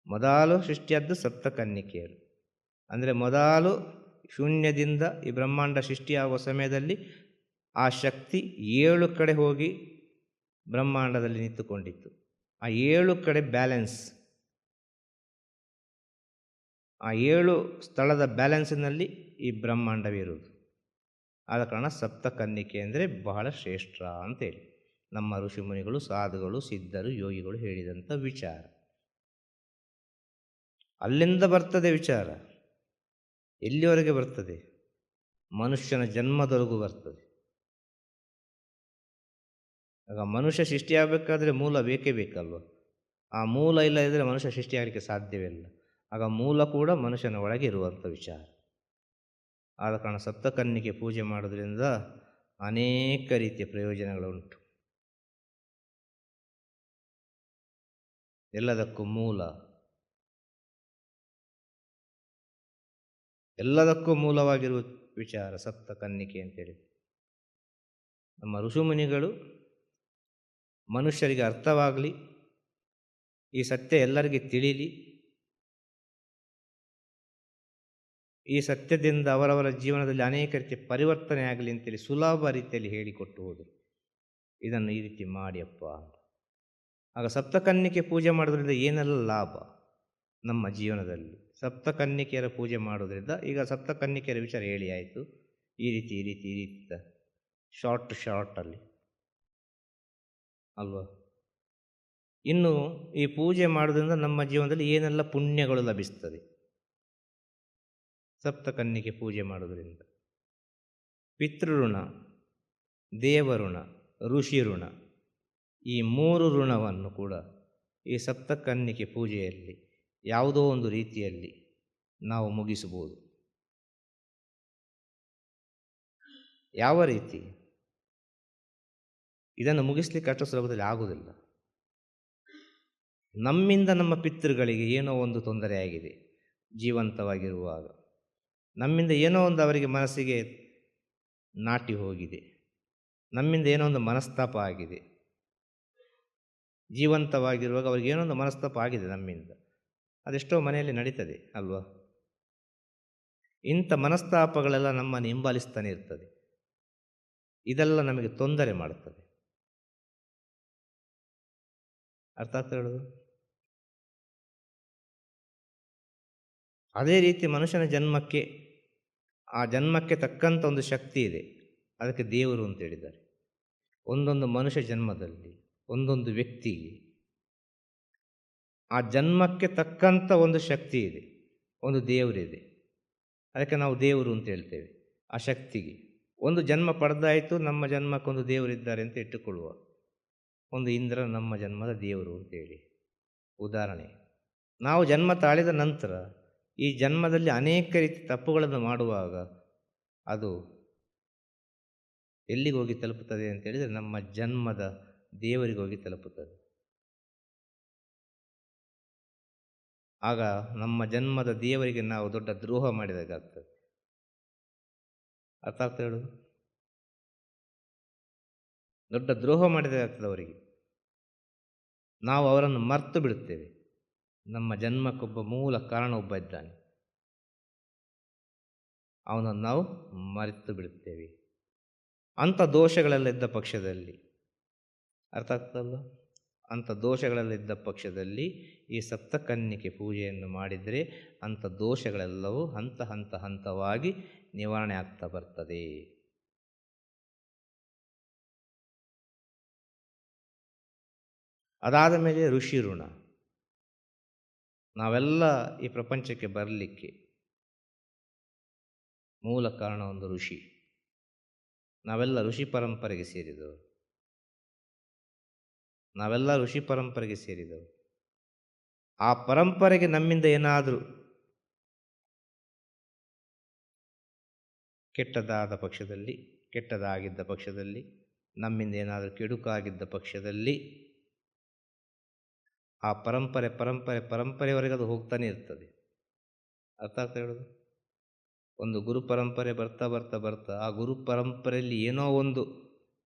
ಮೊದಲು ಸೃಷ್ಟಿಯಾದ್ದು ಸಪ್ತ ಕನ್ನಿಕೆಯರು. ಅಂದರೆ ಮೊದಲು ಶೂನ್ಯದಿಂದ ಈ ಬ್ರಹ್ಮಾಂಡ ಸೃಷ್ಟಿಯಾಗುವ ಸಮಯದಲ್ಲಿ ಆ ಶಕ್ತಿ 7 ಕಡೆ ಹೋಗಿ ಬ್ರಹ್ಮಾಂಡದಲ್ಲಿ ನಿಂತುಕೊಂಡಿತ್ತು. ಆ 7 ಕಡೆ ಬ್ಯಾಲೆನ್ಸ್, ಆ 7 ಸ್ಥಳದ ಬ್ಯಾಲೆನ್ಸಿನಲ್ಲಿ ಈ ಬ್ರಹ್ಮಾಂಡವಿರುವುದು. ಆದ ಕಾರಣ ಸಪ್ತ ಕನ್ನಿಕೆ ಅಂದರೆ ಬಹಳ ಶ್ರೇಷ್ಠ ಅಂತೇಳಿ ನಮ್ಮ ಋಷಿಮುನಿಗಳು, ಸಾಧುಗಳು, ಸಿದ್ಧರು, ಯೋಗಿಗಳು ಹೇಳಿದಂಥ ವಿಚಾರ. ಅಲ್ಲಿಂದ ಬರ್ತದೆ ವಿಚಾರ. ಎಲ್ಲಿವರೆಗೆ ಬರ್ತದೆ? ಮನುಷ್ಯನ ಜನ್ಮದವರೆಗೂ ಬರ್ತದೆ. ಆಗ ಮನುಷ್ಯ ಸೃಷ್ಟಿಯಾಗಬೇಕಾದ್ರೆ ಮೂಲ ಬೇಕೇ ಬೇಕಲ್ವ. ಆ ಮೂಲ ಇಲ್ಲದಿದ್ದರೆ ಮನುಷ್ಯ ಸೃಷ್ಟಿಯಾಗಲಿಕ್ಕೆ ಸಾಧ್ಯವಿಲ್ಲ. ಆಗ ಮೂಲ ಕೂಡ ಮನುಷ್ಯನ ಒಳಗೆ ಇರುವಂಥ ವಿಚಾರ. ಆದ ಕಾರಣ ಸಪ್ತಕನ್ನಿಕೆ ಪೂಜೆ ಮಾಡೋದ್ರಿಂದ ಅನೇಕ ರೀತಿಯ ಪ್ರಯೋಜನಗಳುಂಟು. ಎಲ್ಲದಕ್ಕೂ ಮೂಲ, ಎಲ್ಲದಕ್ಕೂ ಮೂಲವಾಗಿರುವ ವಿಚಾರ ಸಪ್ತಕನ್ನಿಕೆ ಅಂತೇಳಿ ನಮ್ಮ ಋಷಿಮುನಿಗಳು ಮನುಷ್ಯರಿಗೆ ಅರ್ಥವಾಗಲಿ, ಈ ಸತ್ಯ ಎಲ್ಲರಿಗೆ ತಿಳಿಯಲಿ, ಈ ಸತ್ಯದಿಂದ ಅವರವರ ಜೀವನದಲ್ಲಿ ಅನೇಕ ರೀತಿಯ ಪರಿವರ್ತನೆ ಆಗಲಿ ಅಂತೇಳಿ ಸುಲಭ ರೀತಿಯಲ್ಲಿ ಹೇಳಿಕೊಟ್ಟು ಹೋದರು. ಇದನ್ನು ಈ ರೀತಿ ಮಾಡಿಯಪ್ಪ ಅಂತ. ಆಗ ಸಪ್ತಕನ್ನಿಕೆ ಪೂಜೆ ಮಾಡೋದ್ರಿಂದ ಏನೆಲ್ಲ ಲಾಭ ನಮ್ಮ ಜೀವನದಲ್ಲಿ? ಸಪ್ತಕನ್ನಿಕೆಯರ ಪೂಜೆ ಮಾಡೋದ್ರಿಂದ, ಈಗ ಸಪ್ತಕನ್ನಿಕೆಯರ ವಿಚಾರ ಹೇಳಿ ಆಯಿತು. ಈ ರೀತಿ ಶಾರ್ಟಲ್ಲಿ ಅಲ್ವಾ. ಇನ್ನು ಈ ಪೂಜೆ ಮಾಡೋದ್ರಿಂದ ನಮ್ಮ ಜೀವನದಲ್ಲಿ ಏನೆಲ್ಲ ಪುಣ್ಯಗಳು ಲಭಿಸ್ತದೆ? ಸಪ್ತಕನ್ನಿಕೆ ಪೂಜೆ ಮಾಡೋದ್ರಿಂದ ಪಿತೃಋಣ, ದೇವಋಣ, ಋಷಿ ಋಣ, ಈ 3 ಋಣವನ್ನು ಕೂಡ ಈ ಸಪ್ತಕನ್ನಿಕೆ ಪೂಜೆಯಲ್ಲಿ ಯಾವುದೋ ಒಂದು ರೀತಿಯಲ್ಲಿ ನಾವು ಮುಗಿಸಬಹುದು. ಯಾವ ರೀತಿ? ಇದನ್ನು ಮುಗಿಸ್ಲಿಕ್ಕೆ ಅಷ್ಟು ಸುಲಭದಲ್ಲಿ ಆಗುವುದಿಲ್ಲ. ನಮ್ಮಿಂದ ನಮ್ಮ ಪಿತೃಗಳಿಗೆ ಏನೋ ಒಂದು ತೊಂದರೆ ಆಗಿದೆ ಜೀವಂತವಾಗಿರುವಾಗ. ನಮ್ಮಿಂದ ಏನೋ ಒಂದು ಅವರಿಗೆ ಮನಸ್ಸಿಗೆ ನಾಟಿ ಹೋಗಿದೆ. ನಮ್ಮಿಂದ ಏನೋ ಒಂದು ಮನಸ್ತಾಪ ಆಗಿದೆ. ಜೀವಂತವಾಗಿರುವಾಗ ಅವ್ರಿಗೆ ಏನೋ ಒಂದು ಮನಸ್ತಾಪ ಆಗಿದೆ ನಮ್ಮಿಂದ. ಅದೆಷ್ಟೋ ಮನೆಯಲ್ಲಿ ನಡೀತದೆ ಅಲ್ವಾ. ಇಂಥ ಮನಸ್ತಾಪಗಳೆಲ್ಲ ನಮ್ಮನ್ನು ಹಿಂಬಾಲಿಸ್ತಾನೆ ಇರ್ತದೆ. ಇದೆಲ್ಲ ನಮಗೆ ತೊಂದರೆ ಮಾಡುತ್ತದೆ. ಅರ್ಥ ಆಗ್ತಾ ಹೇಳೋದು? ಅದೇ ರೀತಿ ಮನುಷ್ಯನ ಜನ್ಮಕ್ಕೆ, ಆ ಜನ್ಮಕ್ಕೆ ತಕ್ಕಂಥ ಒಂದು ಶಕ್ತಿ ಇದೆ. ಅದಕ್ಕೆ ದೇವರು ಅಂತ ಹೇಳಿದ್ದಾರೆ. ಒಂದೊಂದು ಮನುಷ್ಯ ಜನ್ಮದಲ್ಲಿ ಒಂದೊಂದು ವ್ಯಕ್ತಿಗೆ ಆ ಜನ್ಮಕ್ಕೆ ತಕ್ಕಂಥ ಒಂದು ಶಕ್ತಿ ಇದೆ, ಒಂದು ದೇವರಿದೆ. ಅದಕ್ಕೆ ನಾವು ದೇವರು ಅಂತ ಹೇಳ್ತೇವೆ. ಆ ಶಕ್ತಿಗೆ ಒಂದು ಜನ್ಮ ಪಡೆದಾಯಿತು, ನಮ್ಮ ಜನ್ಮಕ್ಕೊಂದು ದೇವರಿದ್ದಾರೆ ಅಂತ ಇಟ್ಟುಕೊಳ್ಳುವ. ಒಂದು ಇಂದ್ರ ನಮ್ಮ ಜನ್ಮದ ದೇವರು ಅಂತೇಳಿ ಉದಾಹರಣೆ. ನಾವು ಜನ್ಮ ತಾಳಿದ ನಂತರ ಈ ಜನ್ಮದಲ್ಲಿ ಅನೇಕ ರೀತಿ ತಪ್ಪುಗಳನ್ನು ಮಾಡುವಾಗ ಅದು ಎಲ್ಲಿಗೆ ಹೋಗಿ ತಲುಪುತ್ತದೆ ಅಂತೇಳಿದರೆ ನಮ್ಮ ಜನ್ಮದ ದೇವರಿಗೆ ಹೋಗಿ ತಲುಪುತ್ತದೆ. ಆಗ ನಮ್ಮ ಜನ್ಮದ ದೇವರಿಗೆ ನಾವು ದೊಡ್ಡ ದ್ರೋಹ ಮಾಡಿದಾಗಾಗ್ತದೆ. ಅರ್ಥ ಆಗ್ತಾ ಹೇಳೋದು? ದೊಡ್ಡ ದ್ರೋಹ ಮಾಡಿದಾಗಾಗ್ತದೆ ಅವರಿಗೆ. ನಾವು ಅವರನ್ನು ಮರ್ತು ಬಿಡುತ್ತೇವೆ. ನಮ್ಮ ಜನ್ಮಕ್ಕೊಬ್ಬ ಮೂಲ ಕಾರಣ ಒಬ್ಬ ಇದ್ದಾನೆ, ಅವನನ್ನು ನಾವು ಮರೆತು ಬಿಡುತ್ತೇವೆ. ಅಂಥ ದೋಷಗಳೆಲ್ಲ ಇದ್ದ ಪಕ್ಷದಲ್ಲಿ, ಅರ್ಥ ಆಗ್ತದಲ್ಲ, ಅಂಥ ದೋಷಗಳೆಲ್ಲ ಪಕ್ಷದಲ್ಲಿ ಈ ಸಪ್ತಕನ್ನಿಕೆ ಪೂಜೆಯನ್ನು ಮಾಡಿದರೆ ಅಂಥ ದೋಷಗಳೆಲ್ಲವೂ ಹಂತ ಹಂತ ಹಂತವಾಗಿ ನಿವಾರಣೆ ಆಗ್ತಾ ಬರ್ತದೆ. ಅದಾದ ಮೇಲೆ ಋಷಿ ಋಣ. ನಾವೆಲ್ಲ ಈ ಪ್ರಪಂಚಕ್ಕೆ ಬರಲಿಕ್ಕೆ ಮೂಲ ಕಾರಣ ಒಂದು ಋಷಿ. ನಾವೆಲ್ಲ ಋಷಿ ಪರಂಪರೆಗೆ ಸೇರಿದವರು. ಆ ಪರಂಪರೆಗೆ ನಮ್ಮಿಂದ ಏನಾದರೂ ಕೆಟ್ಟದಾಗಿದ್ದ ಪಕ್ಷದಲ್ಲಿ, ನಮ್ಮಿಂದ ಏನಾದರೂ ಕೆಡುಕಾಗಿದ್ದ ಪಕ್ಷದಲ್ಲಿ ಆ ಪರಂಪರೆವರೆಗೆ ಅದು ಹೋಗ್ತಾನೆ ಇರ್ತದೆ. ಅರ್ಥ ಆಗ್ತಾ ಹೇಳೋದು? ಒಂದು ಗುರು ಪರಂಪರೆ ಬರ್ತಾ ಬರ್ತಾ ಬರ್ತಾ ಆ ಗುರು ಪರಂಪರೆಯಲ್ಲಿ ಏನೋ ಒಂದು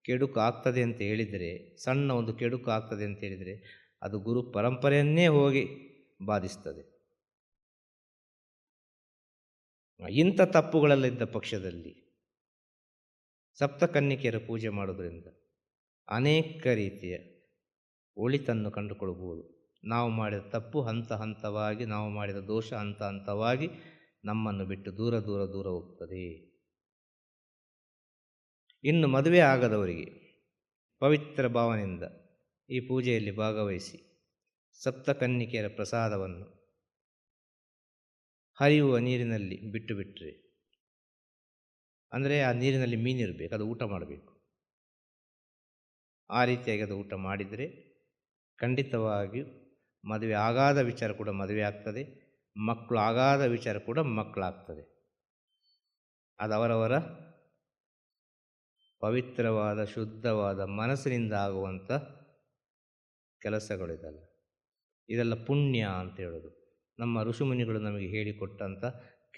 ಕೆಡುಕು ಆಗ್ತದೆ ಅಂತ ಹೇಳಿದರೆ, ಸಣ್ಣ ಒಂದು ಕೆಡುಕು ಆಗ್ತದೆ ಅಂತ ಹೇಳಿದರೆ ಅದು ಗುರು ಪರಂಪರೆಯನ್ನೇ ಹೋಗಿ ಬಾಧಿಸ್ತದೆ. ಇಂಥ ತಪ್ಪುಗಳೆಲ್ಲ ಇದ್ದ ಪಕ್ಷದಲ್ಲಿ ಸಪ್ತಕನ್ನಿಕೆಯರ ಪೂಜೆ ಮಾಡೋದ್ರಿಂದ ಅನೇಕ ರೀತಿಯ ಒಳಿತನ್ನು ಕಂಡುಕೊಳ್ಬೋದು. ನಾವು ಮಾಡಿದ ತಪ್ಪು ಹಂತ ಹಂತವಾಗಿ, ನಾವು ಮಾಡಿದ ದೋಷ ಹಂತ ಹಂತವಾಗಿ ನಮ್ಮನ್ನು ಬಿಟ್ಟು ದೂರ ದೂರ ದೂರ ಹೋಗ್ತದೆ. ಇನ್ನು ಮದುವೆ ಆಗದವರಿಗೆ ಪವಿತ್ರ ಭಾವನೆಯಿಂದ ಈ ಪೂಜೆಯಲ್ಲಿ ಭಾಗವಹಿಸಿ ಸಪ್ತಕನ್ನಿಕೆಯರ ಪ್ರಸಾದವನ್ನು ಹರಿಯುವ ನೀರಿನಲ್ಲಿ ಬಿಟ್ಟು ಬಿಟ್ಟರೆ, ಅಂದರೆ ಆ ನೀರಿನಲ್ಲಿ ಮೀನಿರಬೇಕು, ಅದು ಊಟ ಮಾಡಬೇಕು. ಆ ರೀತಿಯಾಗಿ ಅದು ಊಟ ಮಾಡಿದರೆ ಖಂಡಿತವಾಗಿಯೂ ಮದುವೆ ಆಗಾದ ವಿಚಾರ ಕೂಡ ಮದುವೆ ಆಗ್ತದೆ, ಮಕ್ಕಳು ಆಗಾದ ವಿಚಾರ ಕೂಡ ಮಕ್ಕಳಾಗ್ತದೆ. ಅದು ಅವರವರ ಪವಿತ್ರವಾದ ಶುದ್ಧವಾದ ಮನಸ್ಸಿನಿಂದ ಆಗುವಂಥ ಕೆಲಸಗಳಿದಲ್ಲ. ಇದೆಲ್ಲ ಪುಣ್ಯ ಅಂತ ಹೇಳೋದು. ನಮ್ಮ ಋಷಿಮುನಿಗಳು ನಮಗೆ ಹೇಳಿಕೊಟ್ಟಂಥ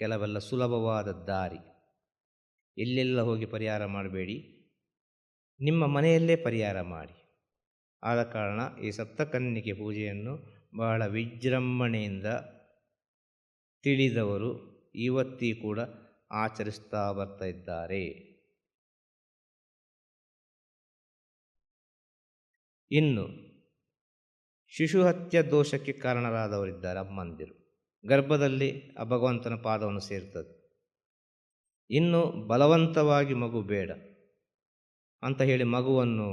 ಕೆಲವೆಲ್ಲ ಸುಲಭವಾದ ದಾರಿ. ಎಲ್ಲೆಲ್ಲ ಹೋಗಿ ಪರಿಹಾರ ಮಾಡಬೇಡಿ, ನಿಮ್ಮ ಮನೆಯಲ್ಲೇ ಪರಿಹಾರ ಮಾಡಿ. ಆದ ಕಾರಣ ಈ ಸಪ್ತಕನ್ನಿಕೆ ಪೂಜೆಯನ್ನು ಬಹಳ ವಿಜೃಂಭಣೆಯಿಂದ ತಿಳಿದವರು ಇವತ್ತಿ ಕೂಡ ಆಚರಿಸ್ತಾ ಬರ್ತಾ ಇದ್ದಾರೆ. ಇನ್ನು ಶಿಶುಹತ್ಯ ದೋಷಕ್ಕೆ ಕಾರಣರಾದವರಿದ್ದಾರೆ, ಅಮ್ಮಂದಿರು. ಗರ್ಭದಲ್ಲಿ ಆ ಭಗವಂತನ ಪಾದವನ್ನು ಸೇರ್ತದೆ. ಇನ್ನು ಬಲವಂತವಾಗಿ ಮಗು ಬೇಡ ಅಂತ ಹೇಳಿ ಮಗುವನ್ನು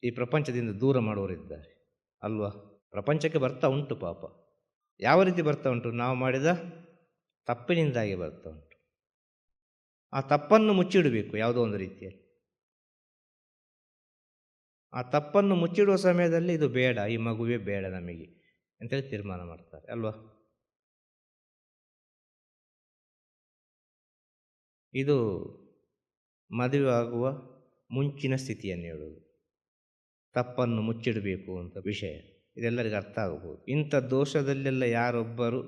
ಈ ಪ್ರಪಂಚದಿಂದ ದೂರ ಮಾಡುವವರಿದ್ದಾರೆ ಅಲ್ವಾ? ಪ್ರಪಂಚಕ್ಕೆ ಬರ್ತಾ ಉಂಟು ಪಾಪ. ಯಾವ ರೀತಿ ಬರ್ತಾ ಉಂಟು? ನಾವು ಮಾಡಿದ ತಪ್ಪಿನಿಂದಾಗಿ ಬರ್ತಾ ಉಂಟು. ಆ ತಪ್ಪನ್ನು ಮುಚ್ಚಿಡಬೇಕು ಯಾವುದೋ ಒಂದು ರೀತಿಯಲ್ಲಿ. ಆ ತಪ್ಪನ್ನು ಮುಚ್ಚಿಡುವ ಸಮಯದಲ್ಲಿ ಇದು ಬೇಡ, ಈ ಮಗುವೇ ಬೇಡ ನಮಗೆ ಅಂತೇಳಿ ತೀರ್ಮಾನ ಮಾಡ್ತಾರೆ ಅಲ್ವಾ? ಇದು ಮದುವೆ ಆಗುವ ಮುಂಚಿನ ಸ್ಥಿತಿಯನ್ನು ಹೇಳೋದು. ತಪ್ಪನ್ನು ಮುಚ್ಚಿಡಬೇಕು ಅಂತ ವಿಷಯ ಇದೆಲ್ಲರಿಗೂ ಅರ್ಥ ಆಗಬಹುದು. ಇಂಥ ದೋಷದಲ್ಲೆಲ್ಲ ಯಾರೊಬ್ಬರು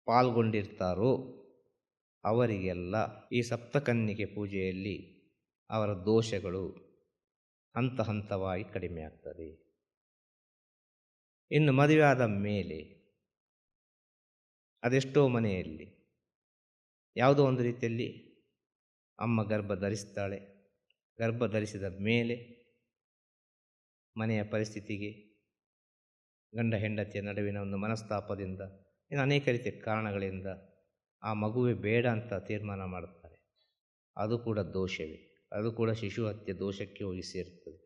ಪಾಲ್ಗೊಂಡಿರ್ತಾರೋ ಅವರಿಗೆಲ್ಲ ಈ ಸಪ್ತಕನ್ನಿಕೆ ಪೂಜೆಯಲ್ಲಿ ಅವರ ದೋಷಗಳು ಹಂತ ಹಂತವಾಗಿ ಕಡಿಮೆ ಆಗ್ತದೆ. ಇನ್ನು ಮದುವೆ ಆದ ಮೇಲೆ ಅದೆಷ್ಟೋ ಮನೆಯಲ್ಲಿ ಯಾವುದೋ ಒಂದು ರೀತಿಯಲ್ಲಿ ಅಮ್ಮ ಗರ್ಭ ಧರಿಸ್ತಾಳೆ. ಗರ್ಭ ಧರಿಸಿದ ಮೇಲೆ ಮನೆಯ ಪರಿಸ್ಥಿತಿಗೆ, ಗಂಡ ಹೆಂಡತಿಯ ನಡುವಿನ ಒಂದು ಮನಸ್ತಾಪದಿಂದ, ಇನ್ನು ಅನೇಕ ರೀತಿಯ ಕಾರಣಗಳಿಂದ ಆ ಮಗುವೇ ಬೇಡ ಅಂತ ತೀರ್ಮಾನ ಮಾಡುತ್ತಾರೆ. ಅದು ಕೂಡ ದೋಷವೇ. ಅದು ಕೂಡ ಶಿಶು ಹತ್ಯೆ ದೋಷಕ್ಕೆ ಹೋಗಿ ಸೇರುತ್ತದೆ.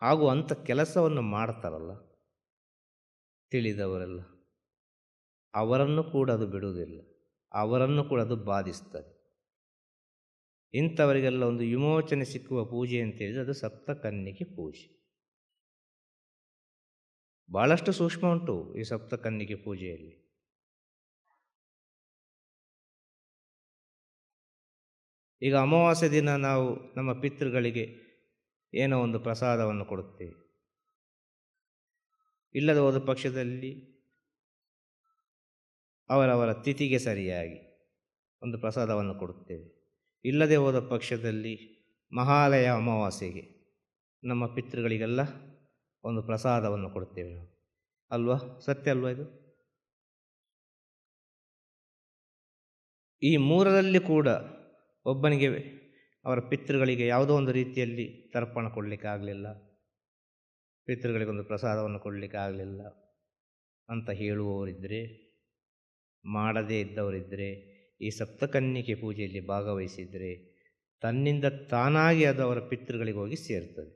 ಹಾಗೂ ಅಂಥ ಕೆಲಸವನ್ನು ಮಾಡ್ತಾರಲ್ಲ ತಿಳಿದವರೆಲ್ಲ, ಅವರನ್ನು ಕೂಡ ಅದು ಬಿಡುವುದಿಲ್ಲ, ಅವರನ್ನು ಕೂಡ ಅದು ಬಾಧಿಸ್ತದೆ. ಇಂಥವರಿಗೆಲ್ಲ ಒಂದು ವಿಮೋಚನೆ ಸಿಕ್ಕುವ ಪೂಜೆ ಅಂತೇಳಿದರೆ ಅದು ಸಪ್ತಕನ್ನಿಕೆ ಪೂಜೆ. ಬಹಳಷ್ಟು ಸೂಕ್ಷ್ಮ ಉಂಟು ಈ ಸಪ್ತಕನ್ನಿಕೆ ಪೂಜೆಯಲ್ಲಿ. ಈಗ ಅಮಾವಾಸ್ಯೆ ದಿನ ನಾವು ನಮ್ಮ ಪಿತೃಗಳಿಗೆ ಏನೋ ಒಂದು ಪ್ರಸಾದವನ್ನು ಕೊಡುತ್ತೇವೆ. ಇಲ್ಲದೆ ಹೋದ ಪಕ್ಷದಲ್ಲಿ ಅವರವರ ತಿಥಿಗೆ ಸರಿಯಾಗಿ ಒಂದು ಪ್ರಸಾದವನ್ನು ಕೊಡುತ್ತೇವೆ. ಇಲ್ಲದೆ ಹೋದ ಪಕ್ಷದಲ್ಲಿ ಮಹಾಲಯ ಅಮಾವಾಸ್ಯೆಗೆ ನಮ್ಮ ಪಿತೃಗಳಿಗೆಲ್ಲ ಒಂದು ಪ್ರಸಾದವನ್ನು ಕೊಡುತ್ತೇವೆ ನಾವು, ಅಲ್ವಾ? ಸತ್ಯ ಅಲ್ವಾ ಇದು? ಈ ಮೂರರಲ್ಲಿ ಕೂಡ ಒಬ್ಬನಿಗೆ ಅವರ ಪಿತೃಗಳಿಗೆ ಯಾವುದೋ ಒಂದು ರೀತಿಯಲ್ಲಿ ತರ್ಪಣ ಕೊಡಲಿಕ್ಕೆ ಆಗಲಿಲ್ಲ, ಪಿತೃಗಳಿಗೊಂದು ಪ್ರಸಾದವನ್ನು ಕೊಡಲಿಕ್ಕೆ ಆಗಲಿಲ್ಲ ಅಂತ ಹೇಳುವವರಿದ್ದರೆ, ಮಾಡದೇ ಇದ್ದವರಿದ್ದರೆ, ಈ ಸಪ್ತಕನ್ನಿಕೆ ಪೂಜೆಯಲ್ಲಿ ಭಾಗವಹಿಸಿದರೆ ತನ್ನಿಂದ ತಾನಾಗಿ ಅದು ಅವರ ಪಿತೃಗಳಿಗೆ ಹೋಗಿ ಸೇರ್ತದೆ.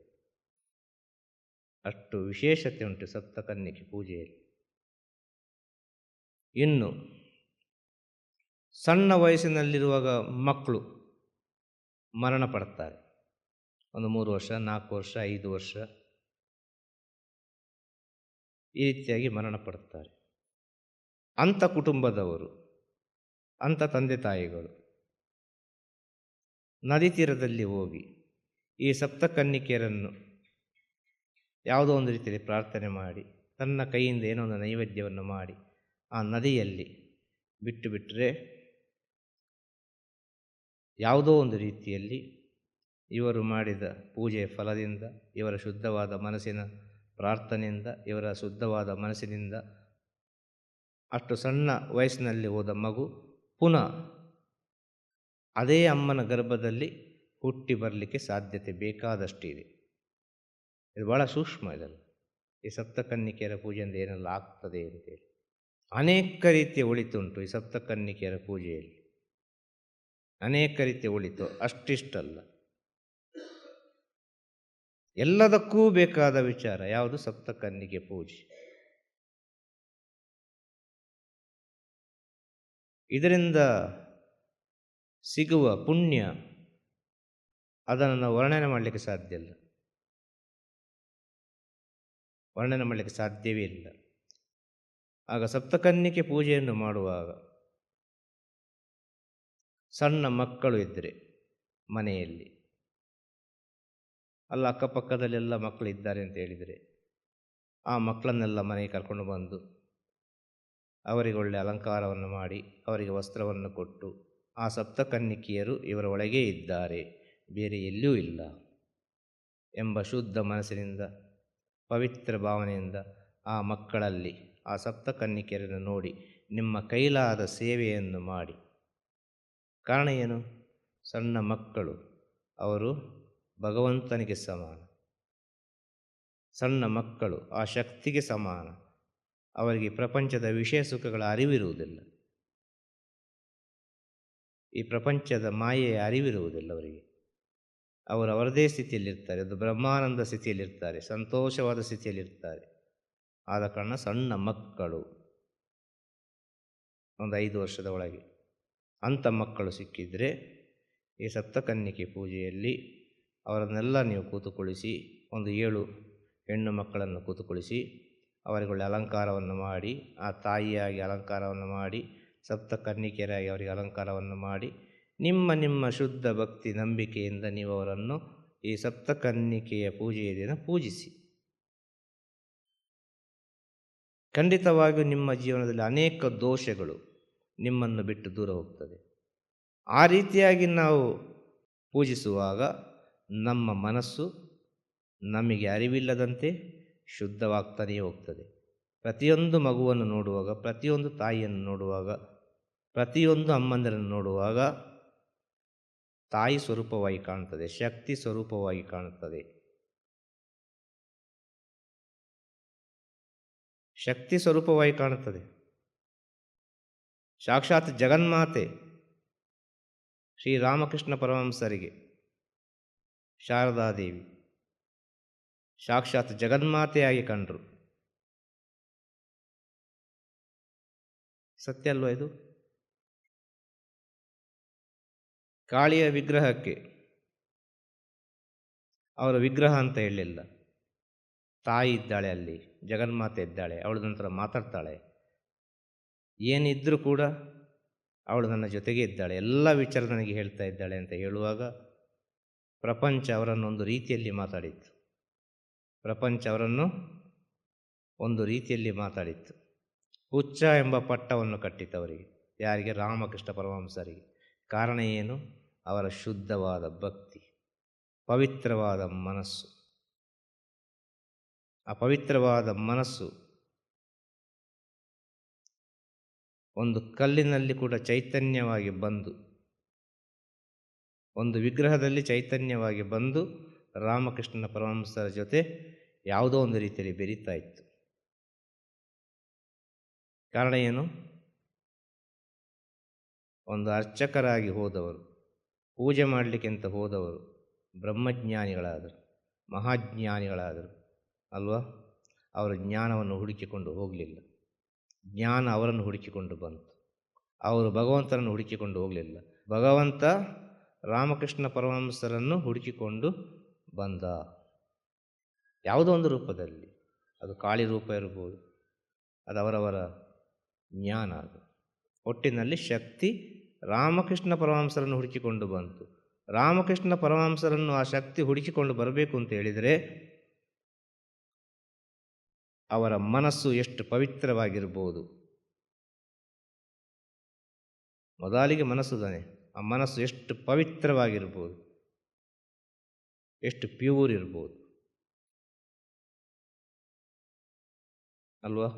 ಅಷ್ಟು ವಿಶೇಷತೆ ಉಂಟು ಸಪ್ತಕನ್ನಿಕೆ ಪೂಜೆಯಲ್ಲಿ. ಇನ್ನು ಸಣ್ಣ ವಯಸ್ಸಿನಲ್ಲಿರುವಾಗ ಮಕ್ಕಳು ಮರಣ ಪಡ್ತಾರೆ. ಒಂದು 3 ವರ್ಷ, 4 ವರ್ಷ, 5 ವರ್ಷ ಈ ರೀತಿಯಾಗಿ ಮರಣ ಪಡುತ್ತಾರೆ. ಅಂಥ ಕುಟುಂಬದವರು, ಅಂಥ ತಂದೆ ತಾಯಿಗಳು ನದಿ ತೀರದಲ್ಲಿ ಹೋಗಿ ಈ ಸಪ್ತಕನ್ನಿಕೆಯರನ್ನು ಯಾವುದೋ ಒಂದು ರೀತಿಯಲ್ಲಿ ಪ್ರಾರ್ಥನೆ ಮಾಡಿ ತನ್ನ ಕೈಯಿಂದ ಏನೋ ಒಂದು ನೈವೇದ್ಯವನ್ನು ಮಾಡಿ ಆ ನದಿಯಲ್ಲಿ ಬಿಟ್ಟು ಬಿಟ್ಟರೆ ಯಾವುದೋ ಒಂದು ರೀತಿಯಲ್ಲಿ ಇವರು ಮಾಡಿದ ಪೂಜೆಯ ಫಲದಿಂದ, ಇವರ ಶುದ್ಧವಾದ ಮನಸ್ಸಿನ ಪ್ರಾರ್ಥನೆಯಿಂದ, ಇವರ ಶುದ್ಧವಾದ ಮನಸ್ಸಿನಿಂದ ಅಷ್ಟು ಸಣ್ಣ ವಯಸ್ಸಿನಲ್ಲಿ ಹೋದ ಮಗು ಪುನಃ ಅದೇ ಅಮ್ಮನ ಗರ್ಭದಲ್ಲಿ ಹುಟ್ಟಿ ಬರಲಿಕ್ಕೆ ಸಾಧ್ಯತೆ ಬೇಕಾದಷ್ಟಿದೆ. ಇದು ಭಾಳ ಸೂಕ್ಷ್ಮ. ಇದಲ್ಲ ಈ ಸಪ್ತಕನ್ನಿಕೆಯರ ಪೂಜೆಯಿಂದ ಏನೆಲ್ಲ ಆಗ್ತದೆ ಅಂತೇಳಿ ಅನೇಕ ರೀತಿಯ ಒಳಿತುಂಟು ಈ ಸಪ್ತಕನ್ನಿಕೆಯರ ಪೂಜೆಯಲ್ಲಿ, ಅನೇಕ ರೀತಿಯ ಒಳಿತು. ಅಷ್ಟಿಷ್ಟಲ್ಲ, ಎಲ್ಲದಕ್ಕೂ ಬೇಕಾದ ವಿಚಾರ ಯಾವುದು? ಸಪ್ತಕನ್ನಿಕೆ ಪೂಜೆ. ಇದರಿಂದ ಸಿಗುವ ಪುಣ್ಯ ಅದನ್ನು ನಾವು ವರ್ಣನೆ ಮಾಡಲಿಕ್ಕೆ ಸಾಧ್ಯ ಇಲ್ಲ, ವರ್ಣನೆ ಮಾಡಲಿಕ್ಕೆ ಸಾಧ್ಯವೇ ಇಲ್ಲ. ಆಗ ಸಪ್ತಕನ್ನಿಕೆ ಪೂಜೆಯನ್ನು ಮಾಡುವಾಗ ಸಣ್ಣ ಮಕ್ಕಳು ಇದ್ದರೆ ಮನೆಯಲ್ಲಿ, ಅಲ್ಲ ಅಕ್ಕಪಕ್ಕದಲ್ಲೆಲ್ಲ ಮಕ್ಕಳು ಇದ್ದಾರೆ ಅಂತ ಹೇಳಿದರೆ ಆ ಮಕ್ಕಳನ್ನೆಲ್ಲ ಮನೆಗೆ ಕರ್ಕೊಂಡು ಬಂದು ಅವರಿಗೆ ಒಳ್ಳೆಯ ಅಲಂಕಾರವನ್ನು ಮಾಡಿ ಅವರಿಗೆ ವಸ್ತ್ರವನ್ನು ಕೊಟ್ಟು ಆ ಸಪ್ತಕನ್ನಿಕೆಯರು ಇವರ ಒಳಗೇ ಇದ್ದಾರೆ, ಬೇರೆ ಎಲ್ಲೂ ಇಲ್ಲ ಎಂಬ ಶುದ್ಧ ಮನಸ್ಸಿನಿಂದ, ಪವಿತ್ರ ಭಾವನೆಯಿಂದ ಆ ಮಕ್ಕಳಲ್ಲಿ ಆ ಸಪ್ತಕನ್ನಿಕೆಯರನ್ನು ನೋಡಿ ನಿಮ್ಮ ಕೈಲಾದ ಸೇವೆಯನ್ನು ಮಾಡಿ. ಕಾರಣ ಏನು? ಸಣ್ಣ ಮಕ್ಕಳು, ಅವರು ಭಗವಂತನಿಗೆ ಸಮಾನ. ಸಣ್ಣ ಮಕ್ಕಳು ಆ ಶಕ್ತಿಗೆ ಸಮಾನ. ಅವರಿಗೆ ಪ್ರಪಂಚದ ವಿಷಯ ಸುಖಗಳ ಅರಿವಿರುವುದಿಲ್ಲ, ಈ ಪ್ರಪಂಚದ ಮಾಯೆಯ ಅರಿವಿರುವುದಿಲ್ಲ ಅವರಿಗೆ. ಅವರು ಅವರದೇ ಸ್ಥಿತಿಯಲ್ಲಿರ್ತಾರೆ, ಅದು ಬ್ರಹ್ಮಾನಂದ ಸ್ಥಿತಿಯಲ್ಲಿರ್ತಾರೆ, ಸಂತೋಷವಾದ ಸ್ಥಿತಿಯಲ್ಲಿರ್ತಾರೆ. ಆದ ಕಾರಣ ಸಣ್ಣ ಮಕ್ಕಳು, ಒಂದು 5 ವರ್ಷದ ಒಳಗೆ ಅಂಥ ಮಕ್ಕಳು ಸಿಕ್ಕಿದರೆ ಈ ಸಪ್ತಕನ್ನಿಕೆ ಪೂಜೆಯಲ್ಲಿ ಅವರನ್ನೆಲ್ಲ ನೀವು ಕೂತುಕೊಳಿಸಿ, ಒಂದು 7 ಹೆಣ್ಣು ಮಕ್ಕಳನ್ನು ಕೂತುಕೊಳಿಸಿ ಅವರಿಗೆ ಒಳ್ಳೆ ಅಲಂಕಾರವನ್ನು ಮಾಡಿ, ಆ ತಾಯಿಯಾಗಿ ಅಲಂಕಾರವನ್ನು ಮಾಡಿ, ಸಪ್ತಕನ್ನಿಕೆಯರಾಗಿ ಅವರಿಗೆ ಅಲಂಕಾರವನ್ನು ಮಾಡಿ, ನಿಮ್ಮ ನಿಮ್ಮ ಶುದ್ಧ ಭಕ್ತಿ ನಂಬಿಕೆಯಿಂದ ನೀವು ಅವರನ್ನು ಈ ಸಪ್ತಕನ್ನಿಕೆಯ ಪೂಜೆಯ ದಿನ ಪೂಜಿಸಿ. ಖಂಡಿತವಾಗಿಯೂ ನಿಮ್ಮ ಜೀವನದಲ್ಲಿ ಅನೇಕ ದೋಷಗಳು ನಿಮ್ಮನ್ನು ಬಿಟ್ಟು ದೂರ ಹೋಗ್ತದೆ. ಆ ರೀತಿಯಾಗಿ ನಾವು ಪೂಜಿಸುವಾಗ ನಮ್ಮ ಮನಸ್ಸು ನಮಗೆ ಅರಿವಿಲ್ಲದಂತೆ ಶುದ್ಧವಾಗ್ತಾನೇ ಹೋಗ್ತದೆ. ಪ್ರತಿಯೊಂದು ಮಗುವನ್ನು ನೋಡುವಾಗ, ಪ್ರತಿಯೊಂದು ತಾಯಿಯನ್ನು ನೋಡುವಾಗ, ಪ್ರತಿಯೊಂದು ಅಮ್ಮಂದಿರನ್ನು ನೋಡುವಾಗ ತಾಯಿ ಸ್ವರೂಪವಾಗಿ ಕಾಣುತ್ತದೆ, ಶಕ್ತಿ ಸ್ವರೂಪವಾಗಿ ಕಾಣುತ್ತದೆ. ಶಕ್ತಿ ಸ್ವರೂಪವಾಗಿ ಕಾಣುತ್ತದೆ. ಸಾಕ್ಷಾತ್ ಜಗನ್ಮಾತೆ ಶ್ರೀರಾಮಕೃಷ್ಣ ಪರಮಹಂಸರಿಗೆ ಶಾರದಾದೇವಿ ಸಾಕ್ಷಾತ್ ಜಗನ್ಮಾತೆಯಾಗಿ ಕಂಡರು. ಸತ್ಯ ಅಲ್ವಾ ಇದು? ಕಾಳಿಯ ವಿಗ್ರಹಕ್ಕೆ ಅವರ ವಿಗ್ರಹ ಅಂತ ಹೇಳಲಿಲ್ಲ. ತಾಯಿ ಇದ್ದಾಳೆ, ಅಲ್ಲಿ ಜಗನ್ಮಾತೆ ಇದ್ದಾಳೆ, ಅವಳ ನಂತರ ಮಾತಾಡ್ತಾಳೆ. ಏನಿದ್ರೂ ಕೂಡ ಅವಳು ನನ್ನ ಜೊತೆಗೆ ಇದ್ದಾಳೆ, ಎಲ್ಲ ವಿಚಾರ ನನಗೆ ಹೇಳ್ತಾ ಇದ್ದಾಳೆ ಅಂತ ಹೇಳುವಾಗ ಪ್ರಪಂಚ ಅವರನ್ನು ಒಂದು ರೀತಿಯಲ್ಲಿ ಮಾತಾಡಿತ್ತು. ಪ್ರಪಂಚ ಅವರನ್ನು ಒಂದು ರೀತಿಯಲ್ಲಿ ಮಾತಾಡಿತ್ತು. ಹುಚ್ಚ ಎಂಬ ಪಟ್ಟವನ್ನು ಕಟ್ಟಿತ್ತು ಅವರಿಗೆ. ಯಾರಿಗೆ? ರಾಮಕೃಷ್ಣ ಪರಮಹಂಸರಿಗೆ. ಕಾರಣ ಏನು? ಅವರ ಶುದ್ಧವಾದ ಭಕ್ತಿ, ಪವಿತ್ರವಾದ ಮನಸ್ಸು. ಆ ಪವಿತ್ರವಾದ ಮನಸ್ಸು ಒಂದು ಕಲ್ಲಿನಲ್ಲಿ ಕೂಡ ಚೈತನ್ಯವಾಗಿ ಬಂದು, ಒಂದು ವಿಗ್ರಹದಲ್ಲಿ ಚೈತನ್ಯವಾಗಿ ಬಂದು ರಾಮಕೃಷ್ಣನ ಪರಮಹಂಸರ ಜೊತೆ ಯಾವುದೋ ಒಂದು ರೀತಿಯಲ್ಲಿ ಬೆರೀತಾ ಇತ್ತು. ಕಾರಣ ಏನು? ಒಂದು ಅರ್ಚಕರಾಗಿ ಹೋದವರು, ಪೂಜೆ ಮಾಡಲಿಕ್ಕೆ ಅಂತ ಹೋದವರು ಬ್ರಹ್ಮಜ್ಞಾನಿಗಳಾದರು, ಮಹಾಜ್ಞಾನಿಗಳಾದರು ಅಲ್ವಾ? ಅವರು ಜ್ಞಾನವನ್ನು ಹುಡುಕಿಕೊಂಡು ಹೋಗಲಿಲ್ಲ, ಜ್ಞಾನ ಅವರನ್ನು ಹುಡುಕಿಕೊಂಡು ಬಂತು. ಅವರು ಭಗವಂತನನ್ನು ಹುಡುಕಿಕೊಂಡು ಹೋಗಲಿಲ್ಲ, ಭಗವಂತ ರಾಮಕೃಷ್ಣ ಪರಮಹಂಸರನ್ನು ಹುಡುಕಿಕೊಂಡು ಬಂದ. ಯಾವುದೋ ಒಂದು ರೂಪದಲ್ಲಿ, ಅದು ಕಾಳಿ ರೂಪ ಇರ್ಬೋದು, ಅದು ಅವರವರ ಜ್ಞಾನ. ಅದು ಒಟ್ಟಿನಲ್ಲಿ ಶಕ್ತಿ ರಾಮಕೃಷ್ಣ ಪರಮಹಂಸರನ್ನು ಹುಡುಕಿಕೊಂಡು ಬಂತು. ರಾಮಕೃಷ್ಣ ಪರಮಹಂಸರನ್ನು ಆ ಶಕ್ತಿ ಹುಡುಕಿಕೊಂಡು ಬರಬೇಕು ಅಂತ ಹೇಳಿದರೆ ಅವರ ಮನಸ್ಸು ಎಷ್ಟು ಪವಿತ್ರವಾಗಿರ್ಬೋದು. ಮೊದಲಿಗೆ ಮನಸ್ಸು ತಾನೆ, ಆ ಮನಸ್ಸು ಎಷ್ಟು ಪವಿತ್ರವಾಗಿರ್ಬೋದು, ಎಷ್ಟು ಪ್ಯೂರ್ ಇರ್ಬೋದು ಅಲ್ವಾ?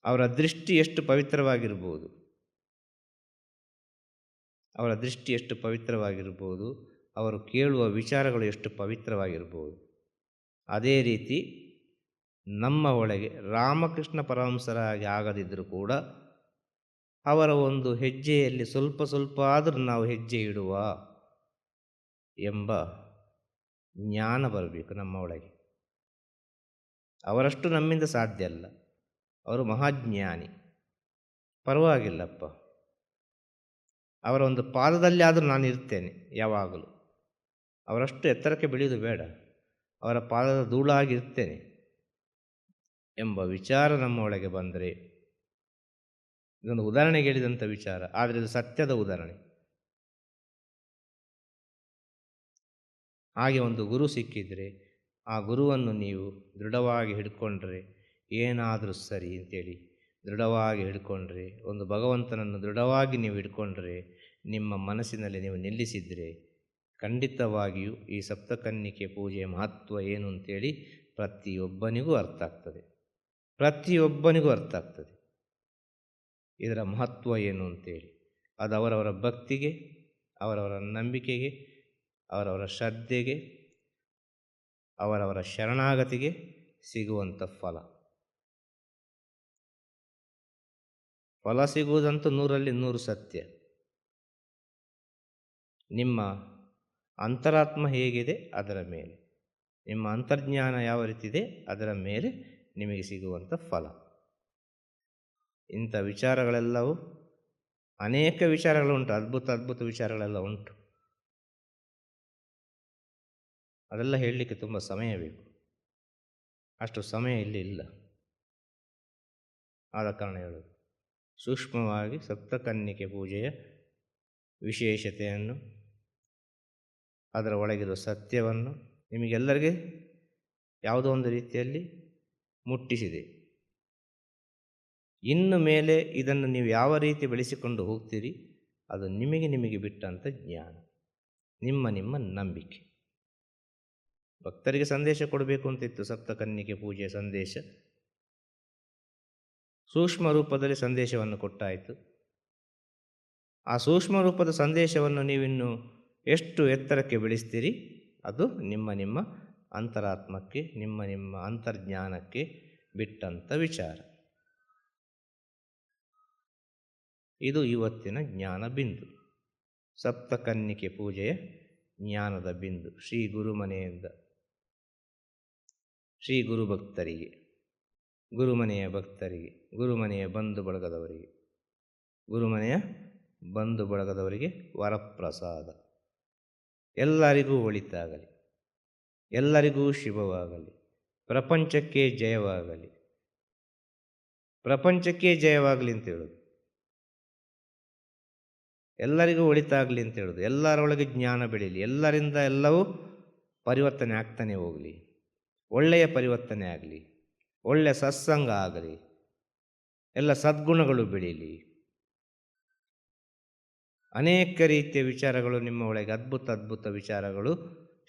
ಅವರ ದೃಷ್ಟಿ ಎಷ್ಟು ಪವಿತ್ರವಾಗಿರ್ಬೋದು, ಅವರ ದೃಷ್ಟಿ ಎಷ್ಟು ಪವಿತ್ರವಾಗಿರ್ಬೋದು, ಅವರು ಕೇಳುವ ವಿಚಾರಗಳು ಎಷ್ಟು ಪವಿತ್ರವಾಗಿರ್ಬೋದು. ಅದೇ ರೀತಿ ನಮ್ಮ ಒಳಗೆ ರಾಮಕೃಷ್ಣ ಪರಮಹಂಸರಾಗಿ ಆಗದಿದ್ದರೂ ಕೂಡ ಅವರ ಒಂದು ಹೆಜ್ಜೆಯಲ್ಲಿ ಸ್ವಲ್ಪ ಸ್ವಲ್ಪ ಆದರೂ ನಾವು ಹೆಜ್ಜೆ ಇಡುವ ಎಂಬ ಜ್ಞಾನ ಬರಬೇಕು ನಮ್ಮ ಒಳಗೆ. ಅವರಷ್ಟು ನಮ್ಮಿಂದ ಸಾಧ್ಯ ಅಲ್ಲ, ಅವರು ಮಹಾಜ್ಞಾನಿ. ಪರವಾಗಿಲ್ಲಪ್ಪ, ಅವರ ಒಂದು ಪಾದದಲ್ಲಿ ಆದರೂ ನಾನು ಇರ್ತೇನೆ ಯಾವಾಗಲೂ. ಅವರಷ್ಟು ಎತ್ತರಕ್ಕೆ ಬೆಳೆಯುವುದು ಬೇಡ, ಅವರ ಪಾದದ ಧೂಳಾಗಿರ್ತೇನೆ ಎಂಬ ವಿಚಾರ ನಮ್ಮ ಒಳಗೆ ಬಂದರೆ, ಇದೊಂದು ಉದಾಹರಣೆಗೆ ಹೇಳಿದಂಥ ವಿಚಾರ, ಆದರೆ ಇದು ಸತ್ಯದ ಉದಾಹರಣೆ. ಹಾಗೆ ಒಂದು ಗುರು ಸಿಕ್ಕಿದರೆ ಆ ಗುರುವನ್ನು ನೀವು ದೃಢವಾಗಿ ಹಿಡ್ಕೊಂಡ್ರೆ ಏನಾದರೂ ಸರಿ ಅಂತೇಳಿ ದೃಢವಾಗಿ ಹಿಡ್ಕೊಂಡ್ರೆ, ಒಂದು ಭಗವಂತನನ್ನು ದೃಢವಾಗಿ ನೀವು ಹಿಡ್ಕೊಂಡ್ರೆ, ನಿಮ್ಮ ಮನಸ್ಸಿನಲ್ಲಿ ನೀವು ನಿಲ್ಲಿಸಿದರೆ ಖಂಡಿತವಾಗಿಯೂ ಈ ಸಪ್ತಕನ್ನಿಕೆ ಪೂಜೆಯ ಮಹತ್ವ ಏನು ಅಂತೇಳಿ ಪ್ರತಿಯೊಬ್ಬನಿಗೂ ಅರ್ಥ ಆಗ್ತದೆ. ಪ್ರತಿಯೊಬ್ಬನಿಗೂ ಅರ್ಥ ಆಗ್ತದೆ ಇದರ ಮಹತ್ವ ಏನು ಅಂತೇಳಿ. ಅದು ಅವರವರ ಭಕ್ತಿಗೆ, ಅವರವರ ನಂಬಿಕೆಗೆ, ಅವರವರ ಶ್ರದ್ಧೆಗೆ, ಅವರವರ ಶರಣಾಗತಿಗೆ ಸಿಗುವಂಥ ಫಲ. ಫಲ ಸಿಗುವುದಂತೂ 100ರಲ್ಲಿ 100 ಸತ್ಯ. ನಿಮ್ಮ ಅಂತರಾತ್ಮ ಹೇಗಿದೆ ಅದರ ಮೇಲೆ, ನಿಮ್ಮ ಅಂತರ್ಜ್ಞಾನ ಯಾವ ರೀತಿ ಇದೆ ಅದರ ಮೇಲೆ ನಿಮಗೆ ಸಿಗುವಂಥ ಫಲ. ಇಂಥ ವಿಚಾರಗಳೆಲ್ಲವೂ ಅನೇಕ ವಿಚಾರಗಳುಂಟು, ಅದ್ಭುತ ಅದ್ಭುತ ವಿಚಾರಗಳೆಲ್ಲ ಉಂಟು. ಅದೆಲ್ಲ ಹೇಳಲಿಕ್ಕೆ ತುಂಬ ಸಮಯ ಬೇಕು, ಅಷ್ಟು ಸಮಯ ಇಲ್ಲಿ ಇಲ್ಲ. ಆದ ಕಾರಣ ಹೇಳೋದು, ಸೂಕ್ಷ್ಮವಾಗಿ ಸಪ್ತಕನ್ನಿಕೆ ಪೂಜೆಯ ವಿಶೇಷತೆಯನ್ನು, ಅದರ ಒಳಗಿರುವ ಸತ್ಯವನ್ನು ನಿಮಗೆಲ್ಲರಿಗೆ ಯಾವುದೋ ಒಂದು ರೀತಿಯಲ್ಲಿ ಮುಟ್ಟಿಸಿದೆ. ಇನ್ನು ಮೇಲೆ ಇದನ್ನು ನೀವು ಯಾವ ರೀತಿ ಬೆಳೆಸಿಕೊಂಡು ಹೋಗ್ತೀರಿ ಅದು ನಿಮಗೆ ಬಿಟ್ಟಂಥ ಜ್ಞಾನ, ನಿಮ್ಮ ನಂಬಿಕೆ. ಭಕ್ತರಿಗೆ ಸಂದೇಶ ಕೊಡಬೇಕು ಅಂತಿತ್ತು ಸಪ್ತಕನ್ನಿಕೆ ಪೂಜೆಯ ಸಂದೇಶ. ಸೂಕ್ಷ್ಮ ರೂಪದಲ್ಲಿ ಸಂದೇಶವನ್ನು ಕೊಟ್ಟಾಯಿತು. ಆ ಸೂಕ್ಷ್ಮ ರೂಪದ ಸಂದೇಶವನ್ನು ನೀವಿನ್ನು ಎಷ್ಟು ಎತ್ತರಕ್ಕೆ ಬೆಳೆಸ್ತೀರಿ ಅದು ನಿಮ್ಮ ಅಂತರಾತ್ಮಕ್ಕೆ, ನಿಮ್ಮ ಅಂತರ್ಜ್ಞಾನಕ್ಕೆ ಬಿಟ್ಟಂಥ ವಿಚಾರ. ಇದು ಇವತ್ತಿನ ಜ್ಞಾನ ಬಿಂದು, ಸಪ್ತಕನ್ನಿಕೆ ಪೂಜೆಯ ಜ್ಞಾನದ ಬಿಂದು. ಶ್ರೀ ಗುರುಮನೆಯಿಂದ ಶ್ರೀ ಗುರು ಭಕ್ತರಿಗೆ ಗುರುಮನೆಯ ಭಕ್ತರಿಗೆ, ಗುರುಮನೆಯ ಬಂಧು ಬಳಗದವರಿಗೆ, ಗುರುಮನೆಯ ಬಂಧು ಬಳಗದವರಿಗೆ ವರಪ್ರಸಾದ. ಎಲ್ಲರಿಗೂ ಒಳಿತಾಗಲಿ, ಎಲ್ಲರಿಗೂ ಶುಭವಾಗಲಿ, ಪ್ರಪಂಚಕ್ಕೆ ಜಯವಾಗಲಿ. ಪ್ರಪಂಚಕ್ಕೆ ಜಯವಾಗಲಿ ಅಂತ ಹೇಳೋದು, ಎಲ್ಲರಿಗೂ ಒಳಿತಾಗಲಿ ಅಂತ ಹೇಳೋದು. ಎಲ್ಲರೊಳಗೆ ಜ್ಞಾನ ಬೆಳೀಲಿ, ಎಲ್ಲರಿಂದ ಎಲ್ಲವೂ ಪರಿವರ್ತನೆ ಆಗ್ತಾನೆ ಹೋಗಲಿ, ಒಳ್ಳೆಯ ಪರಿವರ್ತನೆ ಆಗಲಿ, ಒಳ್ಳೆಯ ಸತ್ಸಂಗ ಆಗಲಿ, ಎಲ್ಲ ಸದ್ಗುಣಗಳು ಬೆಳೀಲಿ. ಅನೇಕ ರೀತಿಯ ವಿಚಾರಗಳು ನಿಮ್ಮ ಒಳಗೆ ಅದ್ಭುತ ಅದ್ಭುತ ವಿಚಾರಗಳು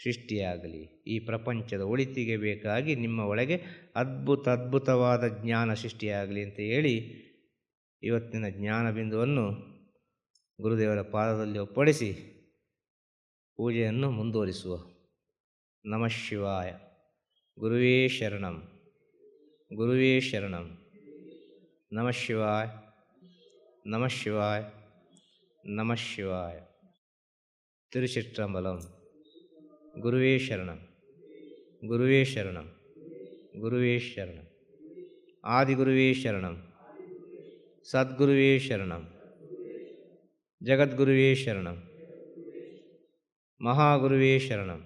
ಸೃಷ್ಟಿಯಾಗಲಿ. ಈ ಪ್ರಪಂಚದ ಒಳಿತಿಗೆ ಬೇಕಾಗಿ ನಿಮ್ಮ ಒಳಗೆ ಅದ್ಭುತ ಅದ್ಭುತವಾದ ಜ್ಞಾನ ಸೃಷ್ಟಿಯಾಗಲಿ ಅಂತ ಹೇಳಿ ಇವತ್ತಿನ ಜ್ಞಾನ ಬಿಂದುವನ್ನು ಗುರುದೇವರ ಪಾದದಲ್ಲಿ ಒಪ್ಪಡಿಸಿ ಪೂಜೆಯನ್ನು ಮುಂದುವರಿಸುವ. ನಮಃ ಶಿವಾಯ. ಗುರುವೇ ಶರಣಂ, ಗುರುವೇ ಶರಣಂ. ನಮಃ ಶಿವಾಯ, ನಮಃ ಶಿವಾಯ, ನಮಃ ಶಿವಾಯ. ತಿರುಚಿಟ್ರಂಬಲಂ. ಗುರುವೇ ಶರಣಂ, ಗುರುವೇ ಶರಣಂ, ಗುರುವೇ ಶರಣಂ. ಆದಿಗುರುವೇ ಶರಣಂ, ಸದ್ಗುರುವೇ ಶರಣಂ, ಜಗದ್ಗುರುವೇ ಶರಣಂ, ಮಹಾಗುರುವೇ ಶರಣಂ.